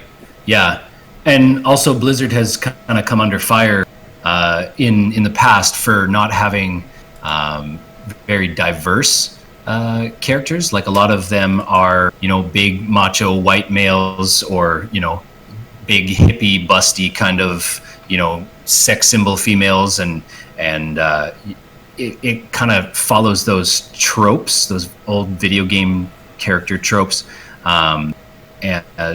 Yeah. And also Blizzard has kind of come under fire in the past for not having very diverse characters. Like a lot of them are, big macho white males, or, big hippie busty kind of, sex symbol females, and it kind of follows those tropes, those old video game character tropes. And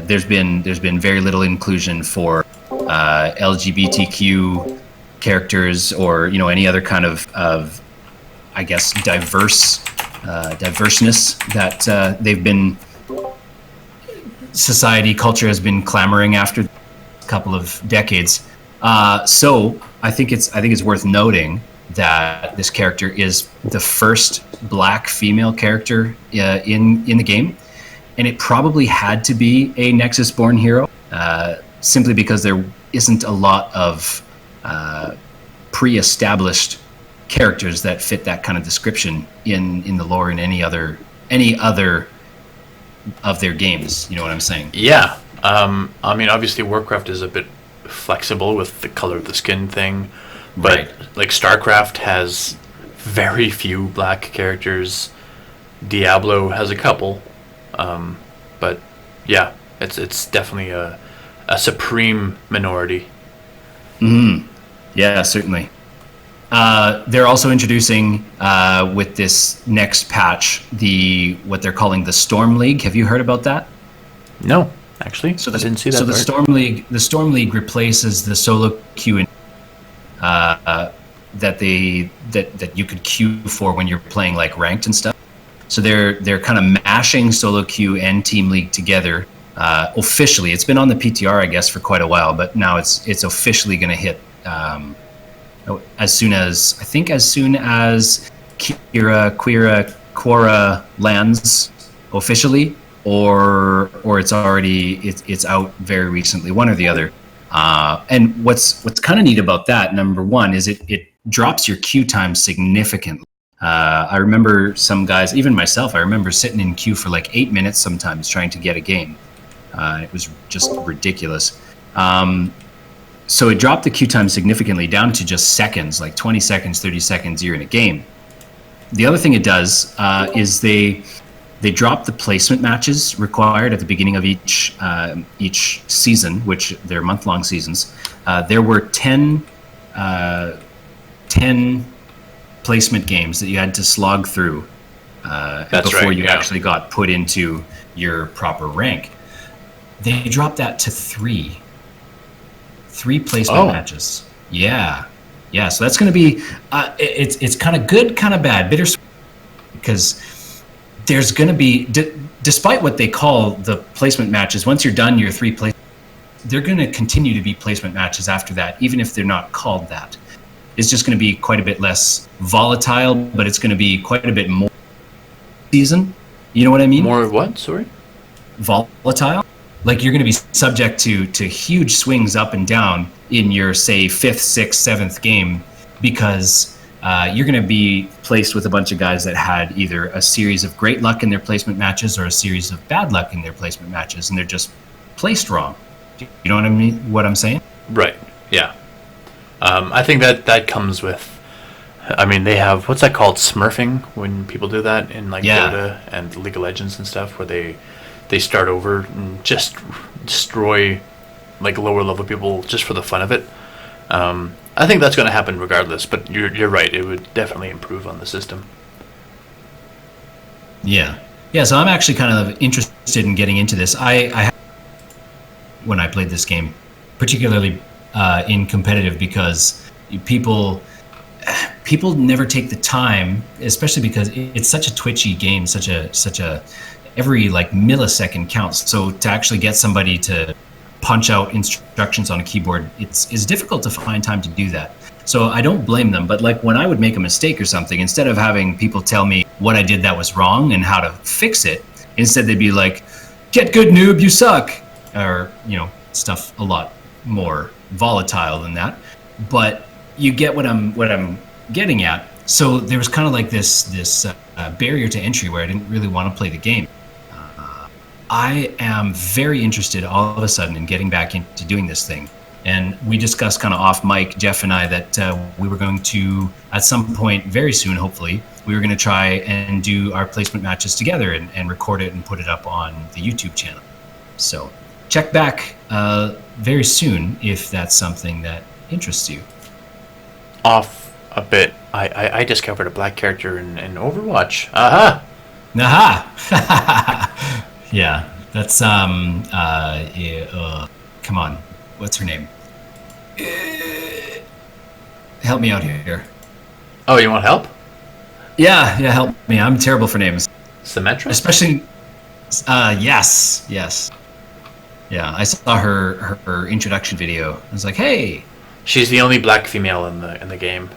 there's been very little inclusion for LGBTQ characters, or any other kind of I guess diverseness that they've been, society, culture has been clamoring after a couple of decades. So I think it's worth noting that this character is the first black female character in the game, and it probably had to be a Nexus-born hero, simply because there isn't a lot of pre-established characters that fit that kind of description in the lore in any other of their games. You know what I'm saying? Yeah. I mean, obviously Warcraft is a bit flexible with the color of the skin thing, but right. Like StarCraft has very few black characters. Diablo has a couple, but yeah, it's definitely a supreme minority. Yeah, certainly. They're also introducing with this next patch what they're calling the Storm League. Have you heard about that? No, actually. I didn't see that. So the Storm League replaces the solo queue that you could queue for when you're playing like ranked and stuff. So they're kind of mashing solo queue and team league together officially. It's been on the PTR, I guess, for quite a while, but now it's officially going to hit as soon as Quora lands officially, or it's out very recently, one or the other. And what's kind of neat about that, number one, is it drops your queue time significantly. I remember some guys, even myself, I remember sitting in queue for like 8 minutes sometimes trying to get a game. It was just ridiculous. So it dropped the queue time significantly down to just seconds, like 20 seconds, 30 seconds, you're in a game. The other thing it does is they drop the placement matches required at the beginning of each season, which they're month-long seasons. There were 10 placement games that you had to slog through before you actually got put into your proper rank. They dropped that to 3 placement matches. Yeah. So that's going to be it's kind of good, kind of bad, bittersweet, because there's going to be, despite what they call the placement matches, once you're done your 3 placements, they're going to continue to be placement matches after that, even if they're not called that. It's just going to be quite a bit less volatile, but it's going to be quite a bit more season. You know what I mean? More what? Sorry? Volatile. Like you're going to be subject to huge swings up and down in your, say, 5th, 6th, 7th game, because you're going to be placed with a bunch of guys that had either a series of great luck in their placement matches or a series of bad luck in their placement matches, and they're just placed wrong. You know what I mean? What I'm saying? Right. Yeah. I think that comes with. I mean, they have, what's that called? Smurfing, when people do that in like Dota and League of Legends and stuff, where they start over and just destroy like lower level people just for the fun of it. I think that's going to happen regardless, but you're right. It would definitely improve on the system. Yeah. So I'm actually kind of interested in getting into this. I when I played this game, particularly in competitive, because people never take the time, especially because it's such a twitchy game, such a every like millisecond counts. So to actually get somebody to punch out instructions on a keyboard, it's difficult to find time to do that. So I don't blame them, but like when I would make a mistake or something, instead of having people tell me what I did that was wrong and how to fix it, instead they'd be like, "Get good, noob, you suck," or stuff a lot more volatile than that. But you get what I'm getting at. So there was kind of like this barrier to entry where I didn't really want to play the game. I am very interested all of a sudden in getting back into doing this thing. And we discussed kind of off mic, Jeff and I, that we were going to, at some point very soon, hopefully, we were going to try and do our placement matches together and record it and put it up on the YouTube channel. So check back very soon if that's something that interests you. Off a bit, I discovered a black character in Overwatch. Aha! Yeah, that's come on, what's her name? Help me out here. Oh, you want help? Yeah, help me. I'm terrible for names. Symmetra? Especially, yes. Yeah, I saw her introduction video. I was like, hey. She's the only black female in the game.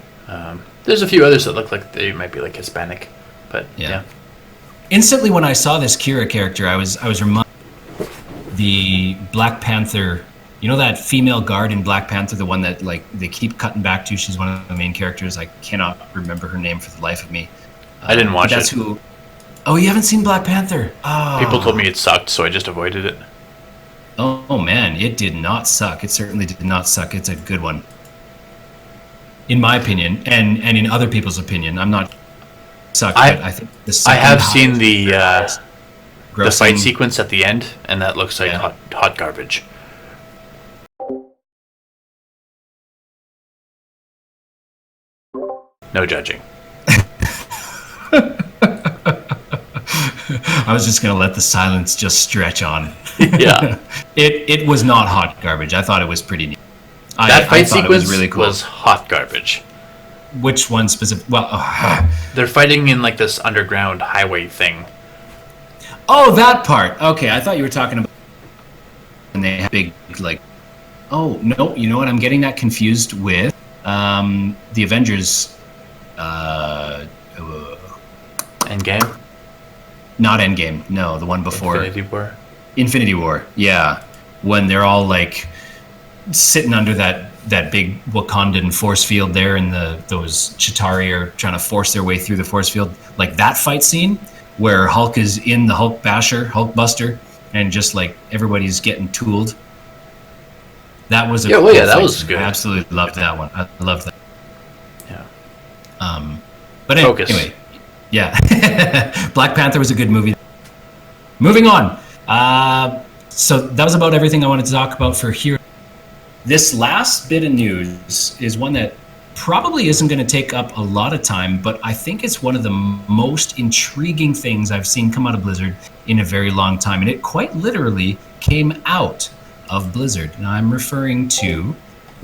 There's a few others that look like they might be like Hispanic, but yeah. Instantly, when I saw this Kira character, I was reminded of the Black Panther. You know that female guard in Black Panther, the one that like they keep cutting back to. She's one of the main characters. I cannot remember her name for the life of me. I didn't watch it. That's who. Oh, you haven't seen Black Panther? Oh. People told me it sucked, so I just avoided it. Oh man, it did not suck. It certainly did not suck. It's a good one, in my opinion, and in other people's opinion. I'm not sucked, but I think I have seen the fight sequence at the end, and that looks like hot garbage. No judging. I was just gonna let the silence just stretch on. Yeah. It was not hot garbage. I thought it was pretty neat. That fight sequence was really cool. Was hot garbage. Which one specific? Well, they're fighting in like this underground highway thing. Oh, that part. Okay, I thought you were talking about. And they have big like. Oh no! You know what? I'm getting that confused with the Avengers. Endgame. Not Endgame. No, the one before. Infinity War. Yeah, when they're all like sitting under that that big Wakandan force field there, and those Chitauri are trying to force their way through the force field. Like that fight scene where Hulk is in the Hulk Buster, and just like everybody's getting tooled. That was that was good. I absolutely loved that one. I loved that. Yeah. But Focus. anyway, yeah. Black Panther was a good movie. Moving on. So that was about everything I wanted to talk about for here. This last bit of news is one that probably isn't going to take up a lot of time, but I think it's one of the most intriguing things I've seen come out of Blizzard in a very long time. And it quite literally came out of Blizzard. Now I'm referring to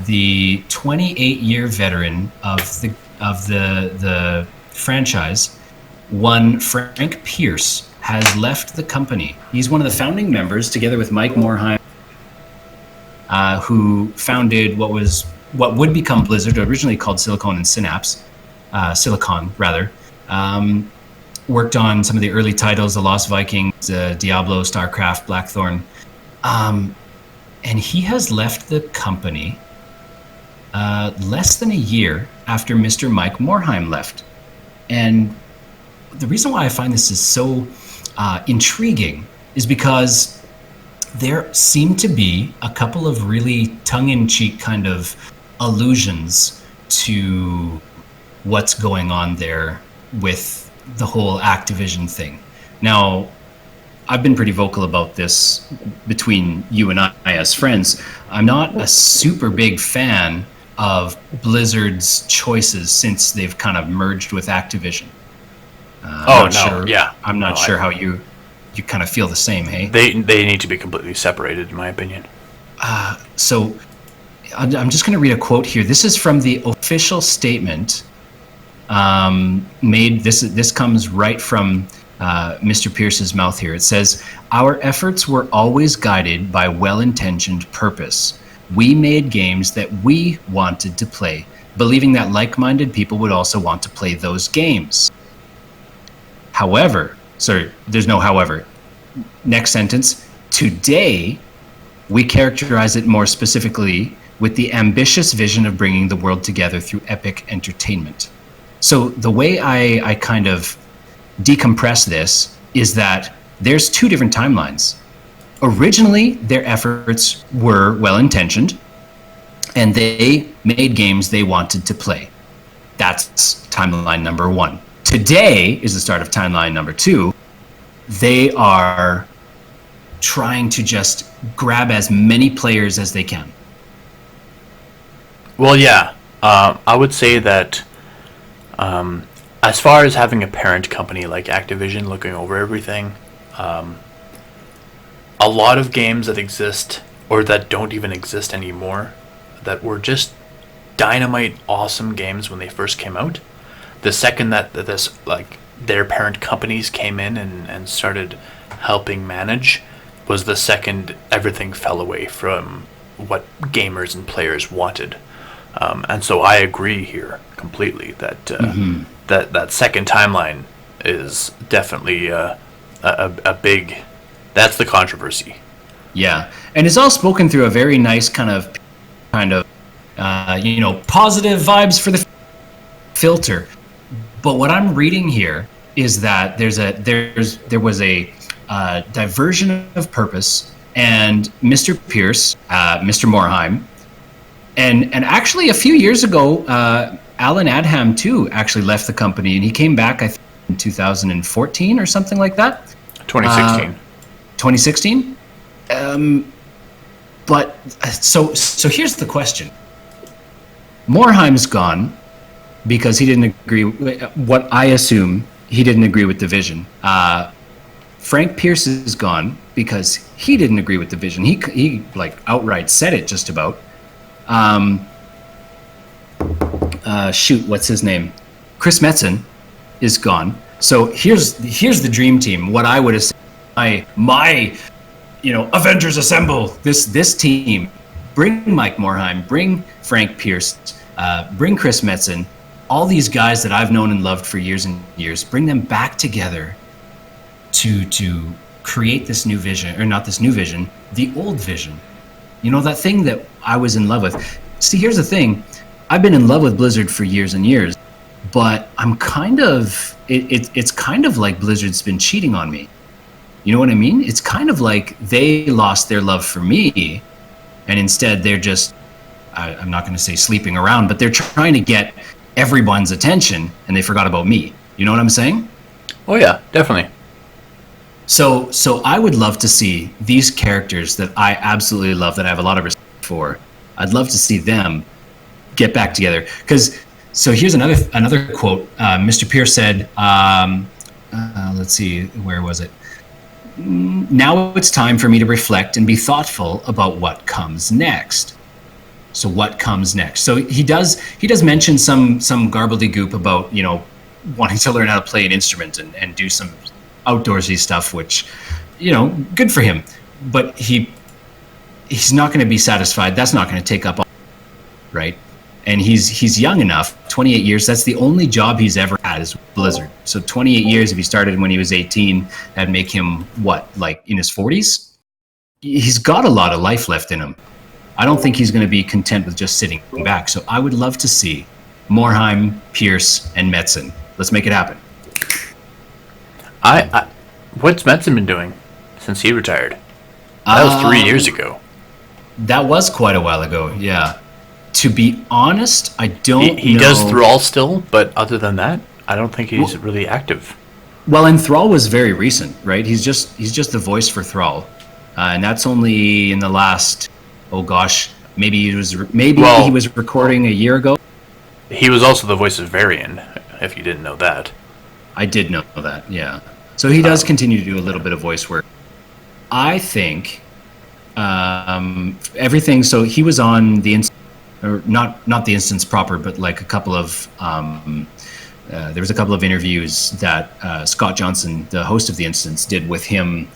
the 28-year veteran of the franchise, one Frank Pierce, has left the company. He's one of the founding members, together with Mike Morhaime, who founded what would become Blizzard, originally called Silicon and Synapse, Silicon rather. Worked on some of the early titles, The Lost Vikings, Diablo, StarCraft, Blackthorn, and he has left the company less than a year after Mr. Mike Morhaime left. And the reason why I find this is so intriguing is because there seem to be a couple of really tongue-in-cheek kind of allusions to what's going on there with the whole Activision thing. Now, I've been pretty vocal about this between you and I as friends. I'm not a super big fan of Blizzard's choices since they've kind of merged with Activision. I'm not sure how you kind of feel the same, hey? They need to be completely separated, in my opinion. So I'm just going to read a quote here. This is from the official statement made. This comes right from Mr. Pierce's mouth here. It says, "Our efforts were always guided by well-intentioned purpose. We made games that we wanted to play, believing that like-minded people would also want to play those games. However," sorry, there's no however. Next sentence, "Today, we characterize it more specifically with the ambitious vision of bringing the world together through epic entertainment." So the way I kind of decompress this is that there's two different timelines. Originally, their efforts were well-intentioned, and they made games they wanted to play. That's timeline number one. Today is the start of timeline number two. They are trying to just grab as many players as they can. Well, yeah. I would say that as far as having a parent company like Activision looking over everything, a lot of games that exist or that don't even exist anymore that were just dynamite awesome games when they first came out, the second that this, like, their parent companies came in and started helping manage, was the second everything fell away from what gamers and players wanted. And so I agree here completely that that second timeline is definitely a big. That's the controversy. Yeah, and it's all spoken through a very nice kind of positive vibes for the filter. But what I'm reading here is that there was a diversion of purpose, and Mr. Pierce, Mr. Morhaime, and actually a few years ago, Alan Adham too actually left the company, and he came back I think in 2014 or something like that. 2016. 2016. But so here's the question. Morheime's gone because he didn't agree. What I assume he didn't agree with the vision. Frank Pierce is gone because he didn't agree with the vision. He like outright said it just about. What's his name? Chris Metzen is gone. So here's the dream team. What I would have said, my Avengers assemble this team. Bring Mike Morhaime, bring Frank Pierce, bring Chris Metzen, all these guys that I've known and loved for years and years. Bring them back together to create this new vision, or not this new vision, the old vision. That thing that I was in love with. See, here's the thing. I've been in love with Blizzard for years and years, but I'm kind of it's kind of like Blizzard's been cheating on me. You know what I mean? It's kind of like they lost their love for me, and instead they're just I'm not going to say sleeping around, but they're trying to get everyone's attention, and they forgot about me. You know what I'm saying? Oh yeah, definitely. So I would love to see these characters that I absolutely love, that I have a lot of respect for. I'd love to see them get back together. So here's another quote. Mr. Pierce said, let's see, where was it? Now it's time for me to reflect and be thoughtful about what comes next. So what comes next? So he does mention some gobbledygook about, you know, wanting to learn how to play an instrument and do some outdoorsy stuff, which, you know, good for him. But he's not going to be satisfied. That's not going to take up all, right? And he's young enough, 28 years. That's the only job he's ever had is Blizzard. So 28 years, if he started when he was 18, that'd make him what, like in his 40s? He's got a lot of life left in him. I don't think he's going to be content with just sitting back. So I would love to see Morhaime, Pierce, and Metzen. Let's make it happen. What's Metzen been doing since he retired? That was 3 years ago. That was quite a while ago, yeah. To be honest, I don't know. He does Thrall still, but other than that, I don't think he's really active. Well, and Thrall was very recent, right? He's just the voice for Thrall. And that's only in the last, oh gosh, maybe he was recording a year ago. He was also the voice of Varian, if you didn't know that. I did know that, yeah. So he does continue to do a little bit of voice work. I think everything. So he was on the or not the instance proper, but like a couple of there was a couple of interviews that Scott Johnson, the host of the instance, did with him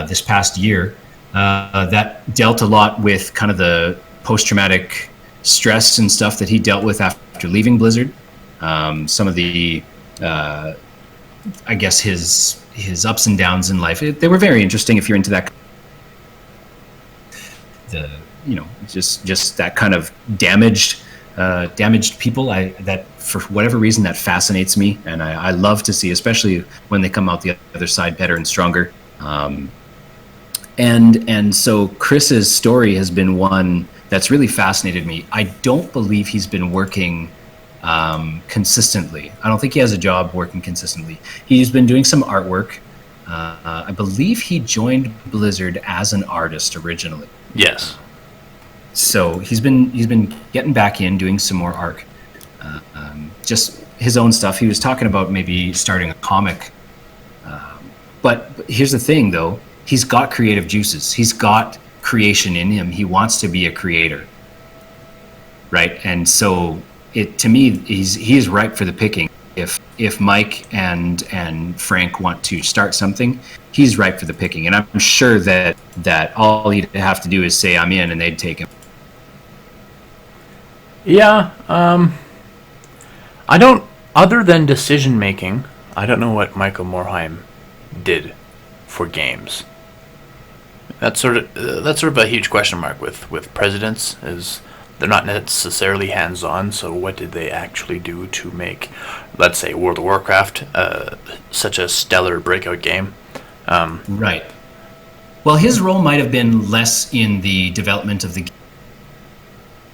this past year that dealt a lot with kind of the post-traumatic stress and stuff that he dealt with after leaving Blizzard. Some of the I guess his ups and downs in life. They were very interesting if you're into that. Just that kind of damaged people. That for whatever reason that fascinates me, and I love to see, especially when they come out the other side better and stronger. And so Chris's story has been one that's really fascinated me. I don't believe he's been working consistently. I don't think he has a job working consistently. He's been doing some artwork. I believe he joined Blizzard as an artist originally. Yes. So he's been getting back in, doing some more art, just his own stuff. He was talking about maybe starting a comic. But here's the thing, though. He's got creative juices. He's got creation in him. He wants to be a creator, right? And so to me, he is ripe for the picking. If Mike and Frank want to start something, he's ripe for the picking. And I'm sure that all he'd have to do is say I'm in, and they'd take him. Yeah. I don't. Other than decision making, I don't know what Michael Morhaime did for games. That's sort of a huge question mark with presidents. Is they're not necessarily hands-on, so what did they actually do to make, let's say, World of Warcraft such a stellar breakout game? Right. Well, his role might have been less in the development of the game,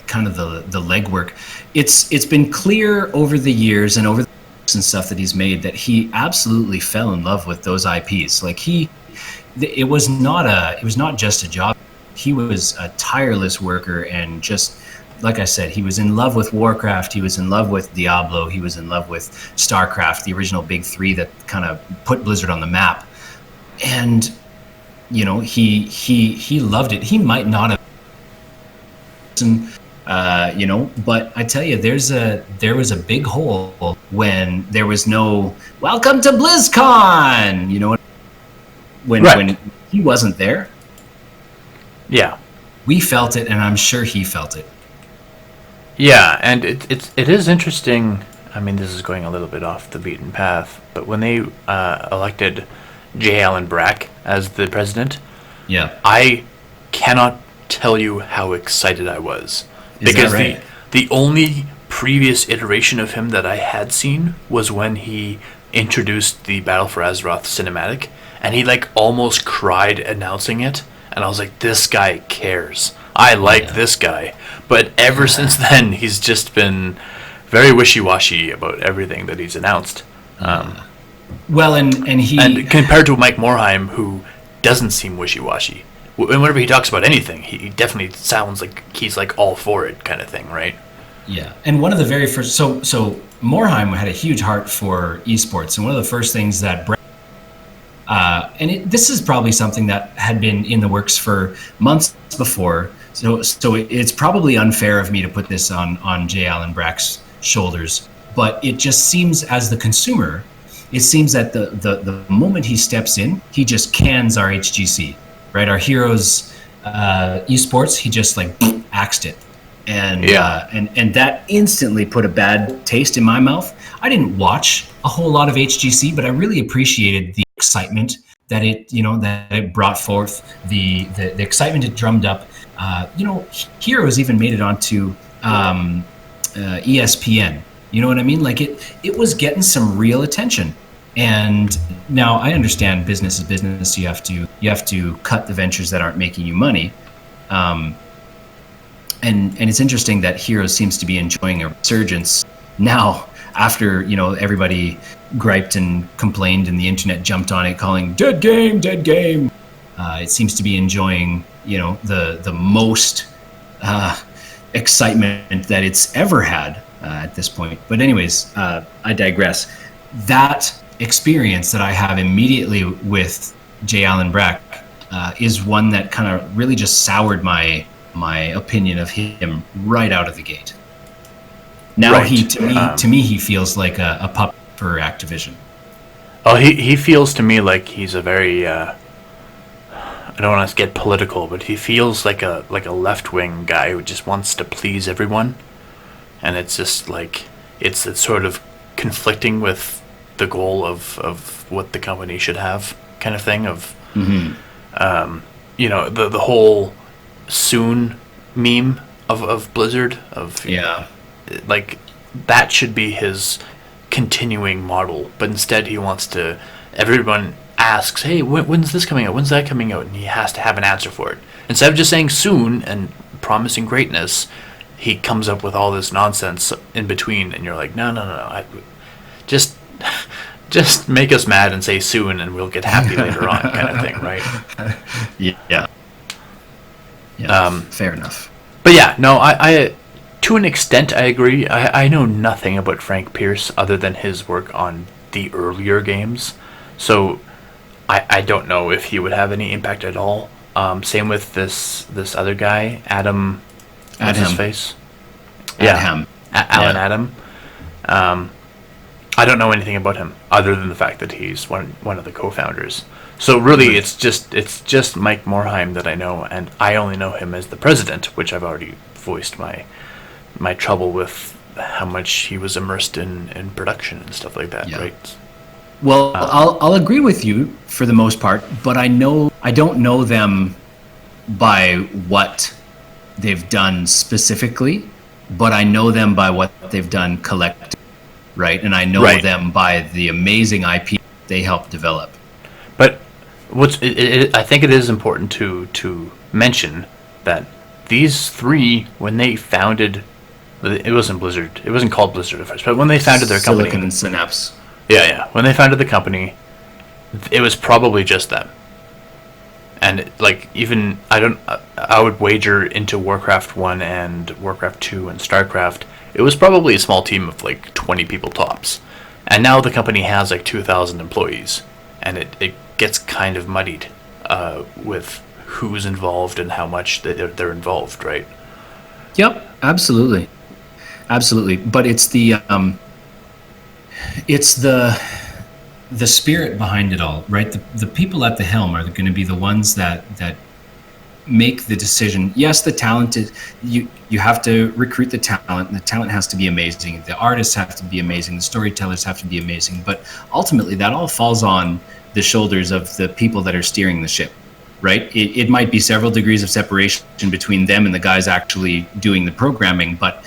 kind of the legwork. It's been clear over the years and over the and stuff that he's made that he absolutely fell in love with those IPs. Like it was not just a job. He was a tireless worker, and just like I said, he was in love with Warcraft. He was in love with Diablo. He was in love with StarCraft, the original big three that kind of put Blizzard on the map. And you know, he loved it. He might not have, but I tell you, there was a big hole when there was no "Welcome to BlizzCon." You know, when he wasn't there. Yeah, we felt it, and I'm sure he felt it. Yeah, and it is interesting. I mean, this is going a little bit off the beaten path, but when they elected J. Allen Brack as the president, yeah, I cannot tell you how excited I was Is because that right? the only previous iteration of him that I had seen was when he introduced the Battle for Azeroth cinematic, and he like almost cried announcing it, and I was like, this guy cares. I like this guy. But ever since then, he's just been very wishy-washy about everything that he's announced. Well, and he And compared to Mike Morheim, who doesn't seem wishy-washy. And whenever he talks about anything, he definitely sounds like he's like all for it kind of thing, right? Yeah, and one of the very first, so Morheim had a huge heart for esports, and one of the first things that this is probably something that had been in the works for months before. So it's probably unfair of me to put this on J. Allen Brack's shoulders, but it just seems, as the consumer, it seems that the moment he steps in, he just cans our HGC, right? Our Heroes esports, he just like axed it. And and that instantly put a bad taste in my mouth. I didn't watch a whole lot of HGC, but I really appreciated the excitement that it brought forth, the excitement it drummed up. Heroes even made it onto ESPN. You know what I mean? Like it was getting some real attention. And now I understand business is business. You have to cut the ventures that aren't making you money. And it's interesting that Heroes seems to be enjoying a resurgence now after, everybody griped and complained and the internet jumped on it calling dead game. It seems to be enjoying, the most excitement that it's ever had at this point. But anyways, I digress. That experience that I have immediately with J. Allen Brack is one that kind of really just soured my opinion of him right out of the gate. Now right. To me, he feels like a puppet for Activision. Oh, he feels to me like he's a very I don't want to get political, but he feels like a left-wing guy who just wants to please everyone, and it's just like it's sort of conflicting with the goal of what the company should have, kind of thing. Of the whole soon meme of Blizzard like that should be his continuing model, but instead he wants to, everyone asks, hey, when's this coming out, when's that coming out, and he has to have an answer for it. Instead of just saying soon and promising greatness, he comes up with all this nonsense in between, and you're like, no, just make us mad and say soon and we'll get happy later on, kind of thing, right? Yeah, fair enough. But yeah, no, I to an extent I agree. I know nothing about Frank Pierce other than his work on the earlier games, so I don't know if he would have any impact at all. Same with this other guy, Adam. What's his face? Adam. Alan Adam. I don't know anything about him other than the fact that he's one of the co-founders. So really, it's just Mike Morheim that I know, and I only know him as the president, which I've already voiced my trouble with how much he was immersed in production and stuff like that, right? Well, I'll agree with you for the most part, but I don't know them by what they've done specifically, but I know them by what they've done collectively, right? And I know them by the amazing IP they helped develop. But I think it is important to mention that these three, when they founded, it wasn't Blizzard, it wasn't called Blizzard at first, but when they founded their company, Silicon Synapse. Yeah. When they founded the company, it was probably just them. And like even I would wager into Warcraft 1 and Warcraft 2 and StarCraft, it was probably a small team of like 20 people tops. And now the company has like 2,000 employees, and it gets kind of muddied with who's involved and how much they're involved, right? Yep, absolutely. But it's the spirit behind it all, right? The people at the helm are going to be the ones that make the decision. Yes, the talent is, you have to recruit the talent, and the talent has to be amazing. The artists have to be amazing. The storytellers have to be amazing. But ultimately, that all falls on the shoulders of the people that are steering the ship, right? It might be several degrees of separation between them and the guys actually doing the programming, but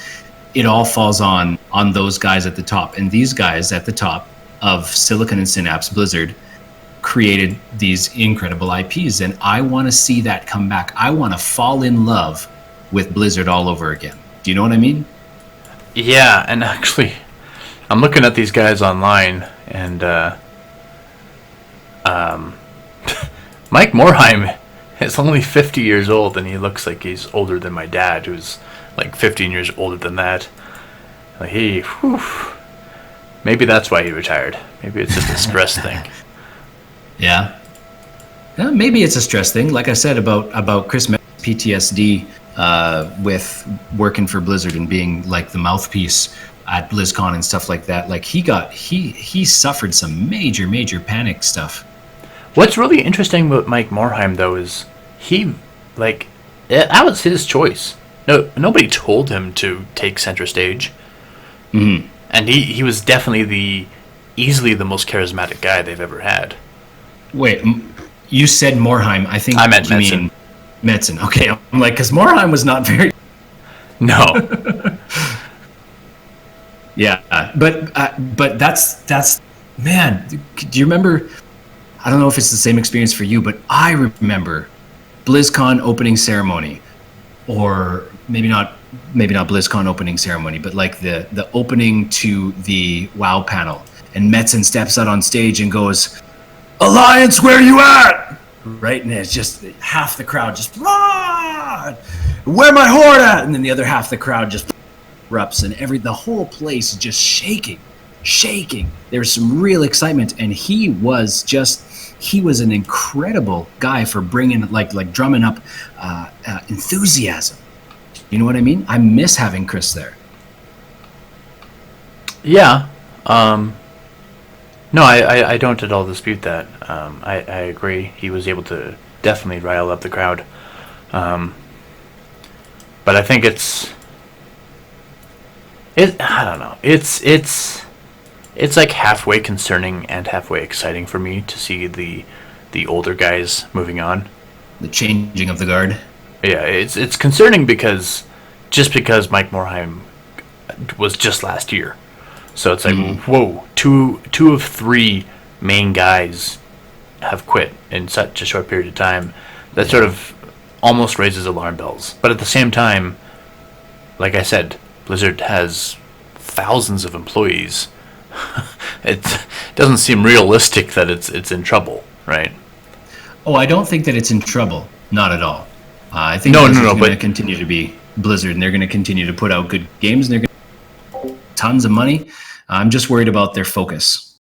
it all falls on those guys at the top. And these guys at the top of Silicon and Synapse, Blizzard, created these incredible IPs, and I want to see that come back. I want to fall in love with Blizzard all over again. Do you know what I mean? Yeah, and actually, I'm looking at these guys online, and Mike Morhaime is only 50 years old, and he looks like he's older than my dad, who's like 15 years older than that. Like maybe that's why he retired. Maybe it's just a stress thing. Yeah. Maybe it's a stress thing. Like I said about Chris PTSD with working for Blizzard and being like the mouthpiece at BlizzCon and stuff like that. Like he suffered some major panic stuff. What's really interesting about Mike Morhaime, though, is that was his choice. No, nobody told him to take center stage. Mm-hmm. And he was definitely easily the most charismatic guy they've ever had. Wait, you said Morhaime. I think I meant you Metzen. mean Metzen. Okay, I'm like, because Morhaime was not very... No. Yeah, but that's man. Do you remember? I don't know if it's the same experience for you, but I remember BlizzCon opening ceremony, or maybe not BlizzCon opening ceremony, but like the opening to the WoW panel, and Metzen steps out on stage and goes, "Alliance, where you at?" Right, and it's just half the crowd just, "Rah! Where my horde at?" And then the other half of the crowd just erupts, and the whole place is just shaking. There was some real excitement, and he was an incredible guy for bringing like drumming up enthusiasm. You know what I mean? I miss having Chris there. Yeah. No, I don't at all dispute that. I agree. He was able to definitely rile up the crowd. But I think I don't know. It's like halfway concerning and halfway exciting for me to see the older guys moving on. The changing of the guard. Yeah, it's concerning because Mike Morhaime was just last year. So it's like, whoa, two of three main guys have quit in such a short period of time. That sort of almost raises alarm bells. But at the same time, like I said, Blizzard has thousands of employees. It doesn't seem realistic that it's in trouble, right? Oh, I don't think that it's in trouble. Not at all. I think No, Blizzard's no, going to but continue to be Blizzard, and they're going to continue to put out good games, and they're going to tons of money. I'm just worried about their focus.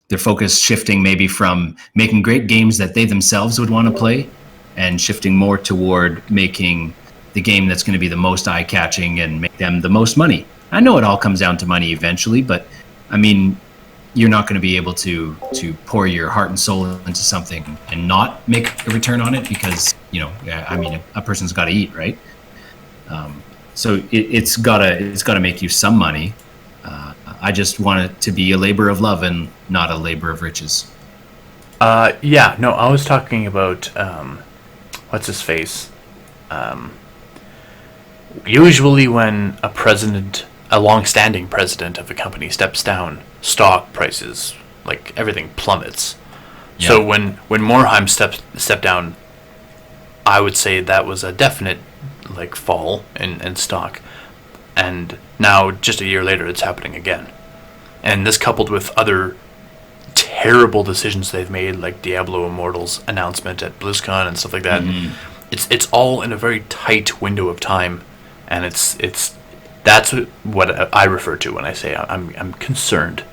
Their focus shifting maybe from making great games that they themselves would want to play, and shifting more toward making the game that's going to be the most eye-catching and make them the most money. I know it all comes down to money eventually, but I mean, you're not going to be able to pour your heart and soul into something and not make a return on it because, I mean, a person's got to eat, right? So it's got to make you some money. I just want it to be a labor of love and not a labor of riches. Yeah, no, I was talking about what's his face. Usually when a long-standing president of a company steps down, stock prices, like everything plummets. Yeah. So when Morhaime stepped down, I would say that was a definite like fall in stock. And now, just a year later, it's happening again. And this coupled with other terrible decisions they've made, like Diablo Immortal's announcement at BlizzCon and stuff like that. Mm-hmm. It's all in a very tight window of time, and that's what I refer to when I say I'm concerned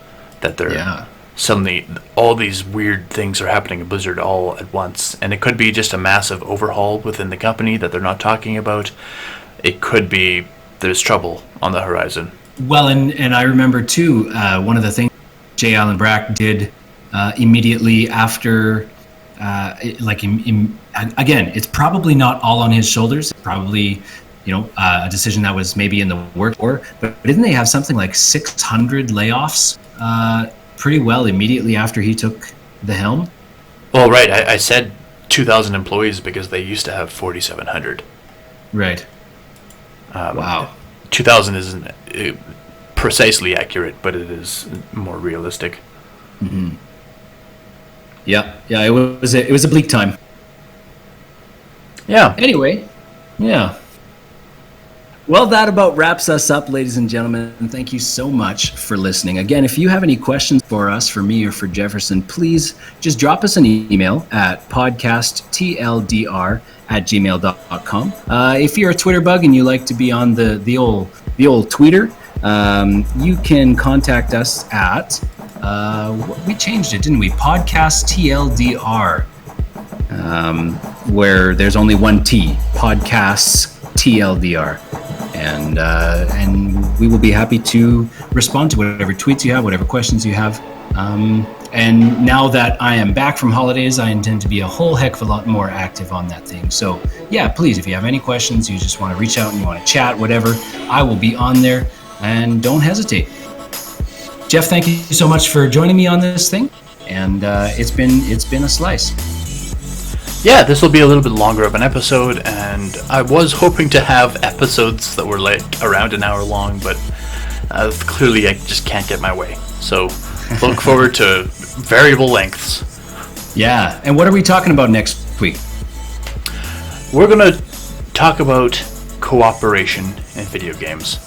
that they're suddenly all these weird things are happening in Blizzard all at once, and it could be just a massive overhaul within the company that they're not talking about. It could be there's trouble on the horizon. Well, and I remember too, one of the things J. Allen Brack did immediately after, again, it's probably not all on his shoulders. It's probably, a decision that was maybe in the works. But didn't they have something like 600 layoffs pretty well immediately after he took the helm? Well, right. I said 2,000 employees because they used to have 4,700. Right. Wow. 2,000 isn't precisely accurate, but it is more realistic. Yeah. It was a bleak time. Yeah. Anyway, yeah. Well, that about wraps us up, ladies and gentlemen. Thank you so much for listening. Again, if you have any questions for us, for me or for Jefferson, please just drop us an email at podcasttldr@gmail.com. If you're a Twitter bug and you like to be on the old tweeter, you can contact us at we changed it, didn't we? Podcast TLDR, where there's only one T. Podcasts TLDR. And we will be happy to respond to whatever tweets you have, whatever questions you have. And now that I am back from holidays, I intend to be a whole heck of a lot more active on that thing. So yeah, please, if you have any questions, you just want to reach out and you want to chat, whatever, I will be on there, and don't hesitate. Jeff, thank you so much for joining me on this thing, and it's been a slice. Yeah, this will be a little bit longer of an episode, and I was hoping to have episodes that were like around an hour long, but clearly I just can't get my way. So look forward to variable lengths. Yeah, and what are we talking about next week? We're going to talk about cooperation in video games.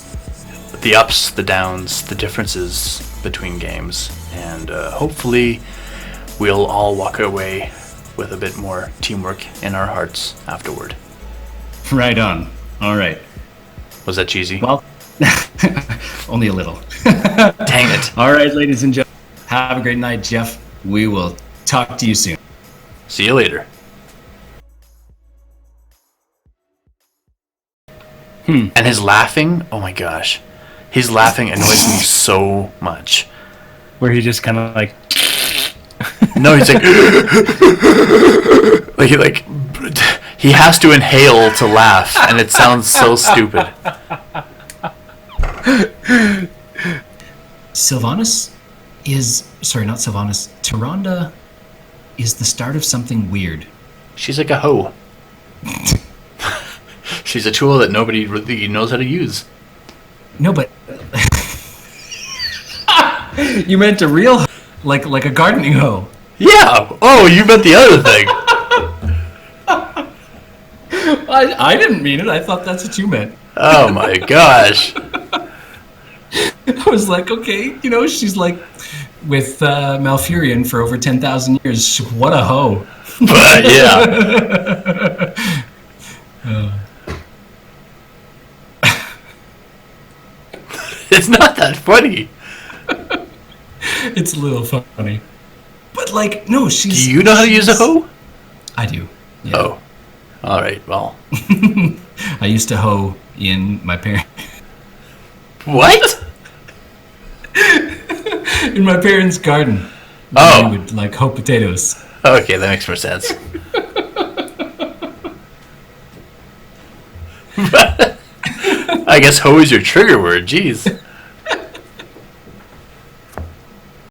The ups, the downs, the differences between games, and hopefully we'll all walk away with a bit more teamwork in our hearts afterward. Right on. All right. Was that cheesy? Well, only a little. Dang it. All right, ladies and gentlemen, have a great night, Jeff. We will talk to you soon. See you later. And his laughing, oh my gosh. His laughing annoys me so much. Where he just kind of like... No, he's like... he has to inhale to laugh, and it sounds so stupid. Sylvanas is... Sorry, not Sylvanas. Tyrande is the start of something weird. She's like a hoe. She's a tool that nobody really knows how to use. No, but... You meant a real... Like a gardening hoe. Yeah! Oh, you meant the other thing. I didn't mean it. I thought that's what you meant. Oh my gosh. I was like, okay, she's like with Malfurion for over 10,000 years. What a hoe. Yeah. It's not that funny. It's a little funny. But no, she's... Do you know how to use a hoe? I do. Yeah. Oh. Alright, well. I used to hoe in my parents... What? In my parents' garden. Oh. We would hoe potatoes. Okay, that makes more sense. I guess hoe is your trigger word, jeez.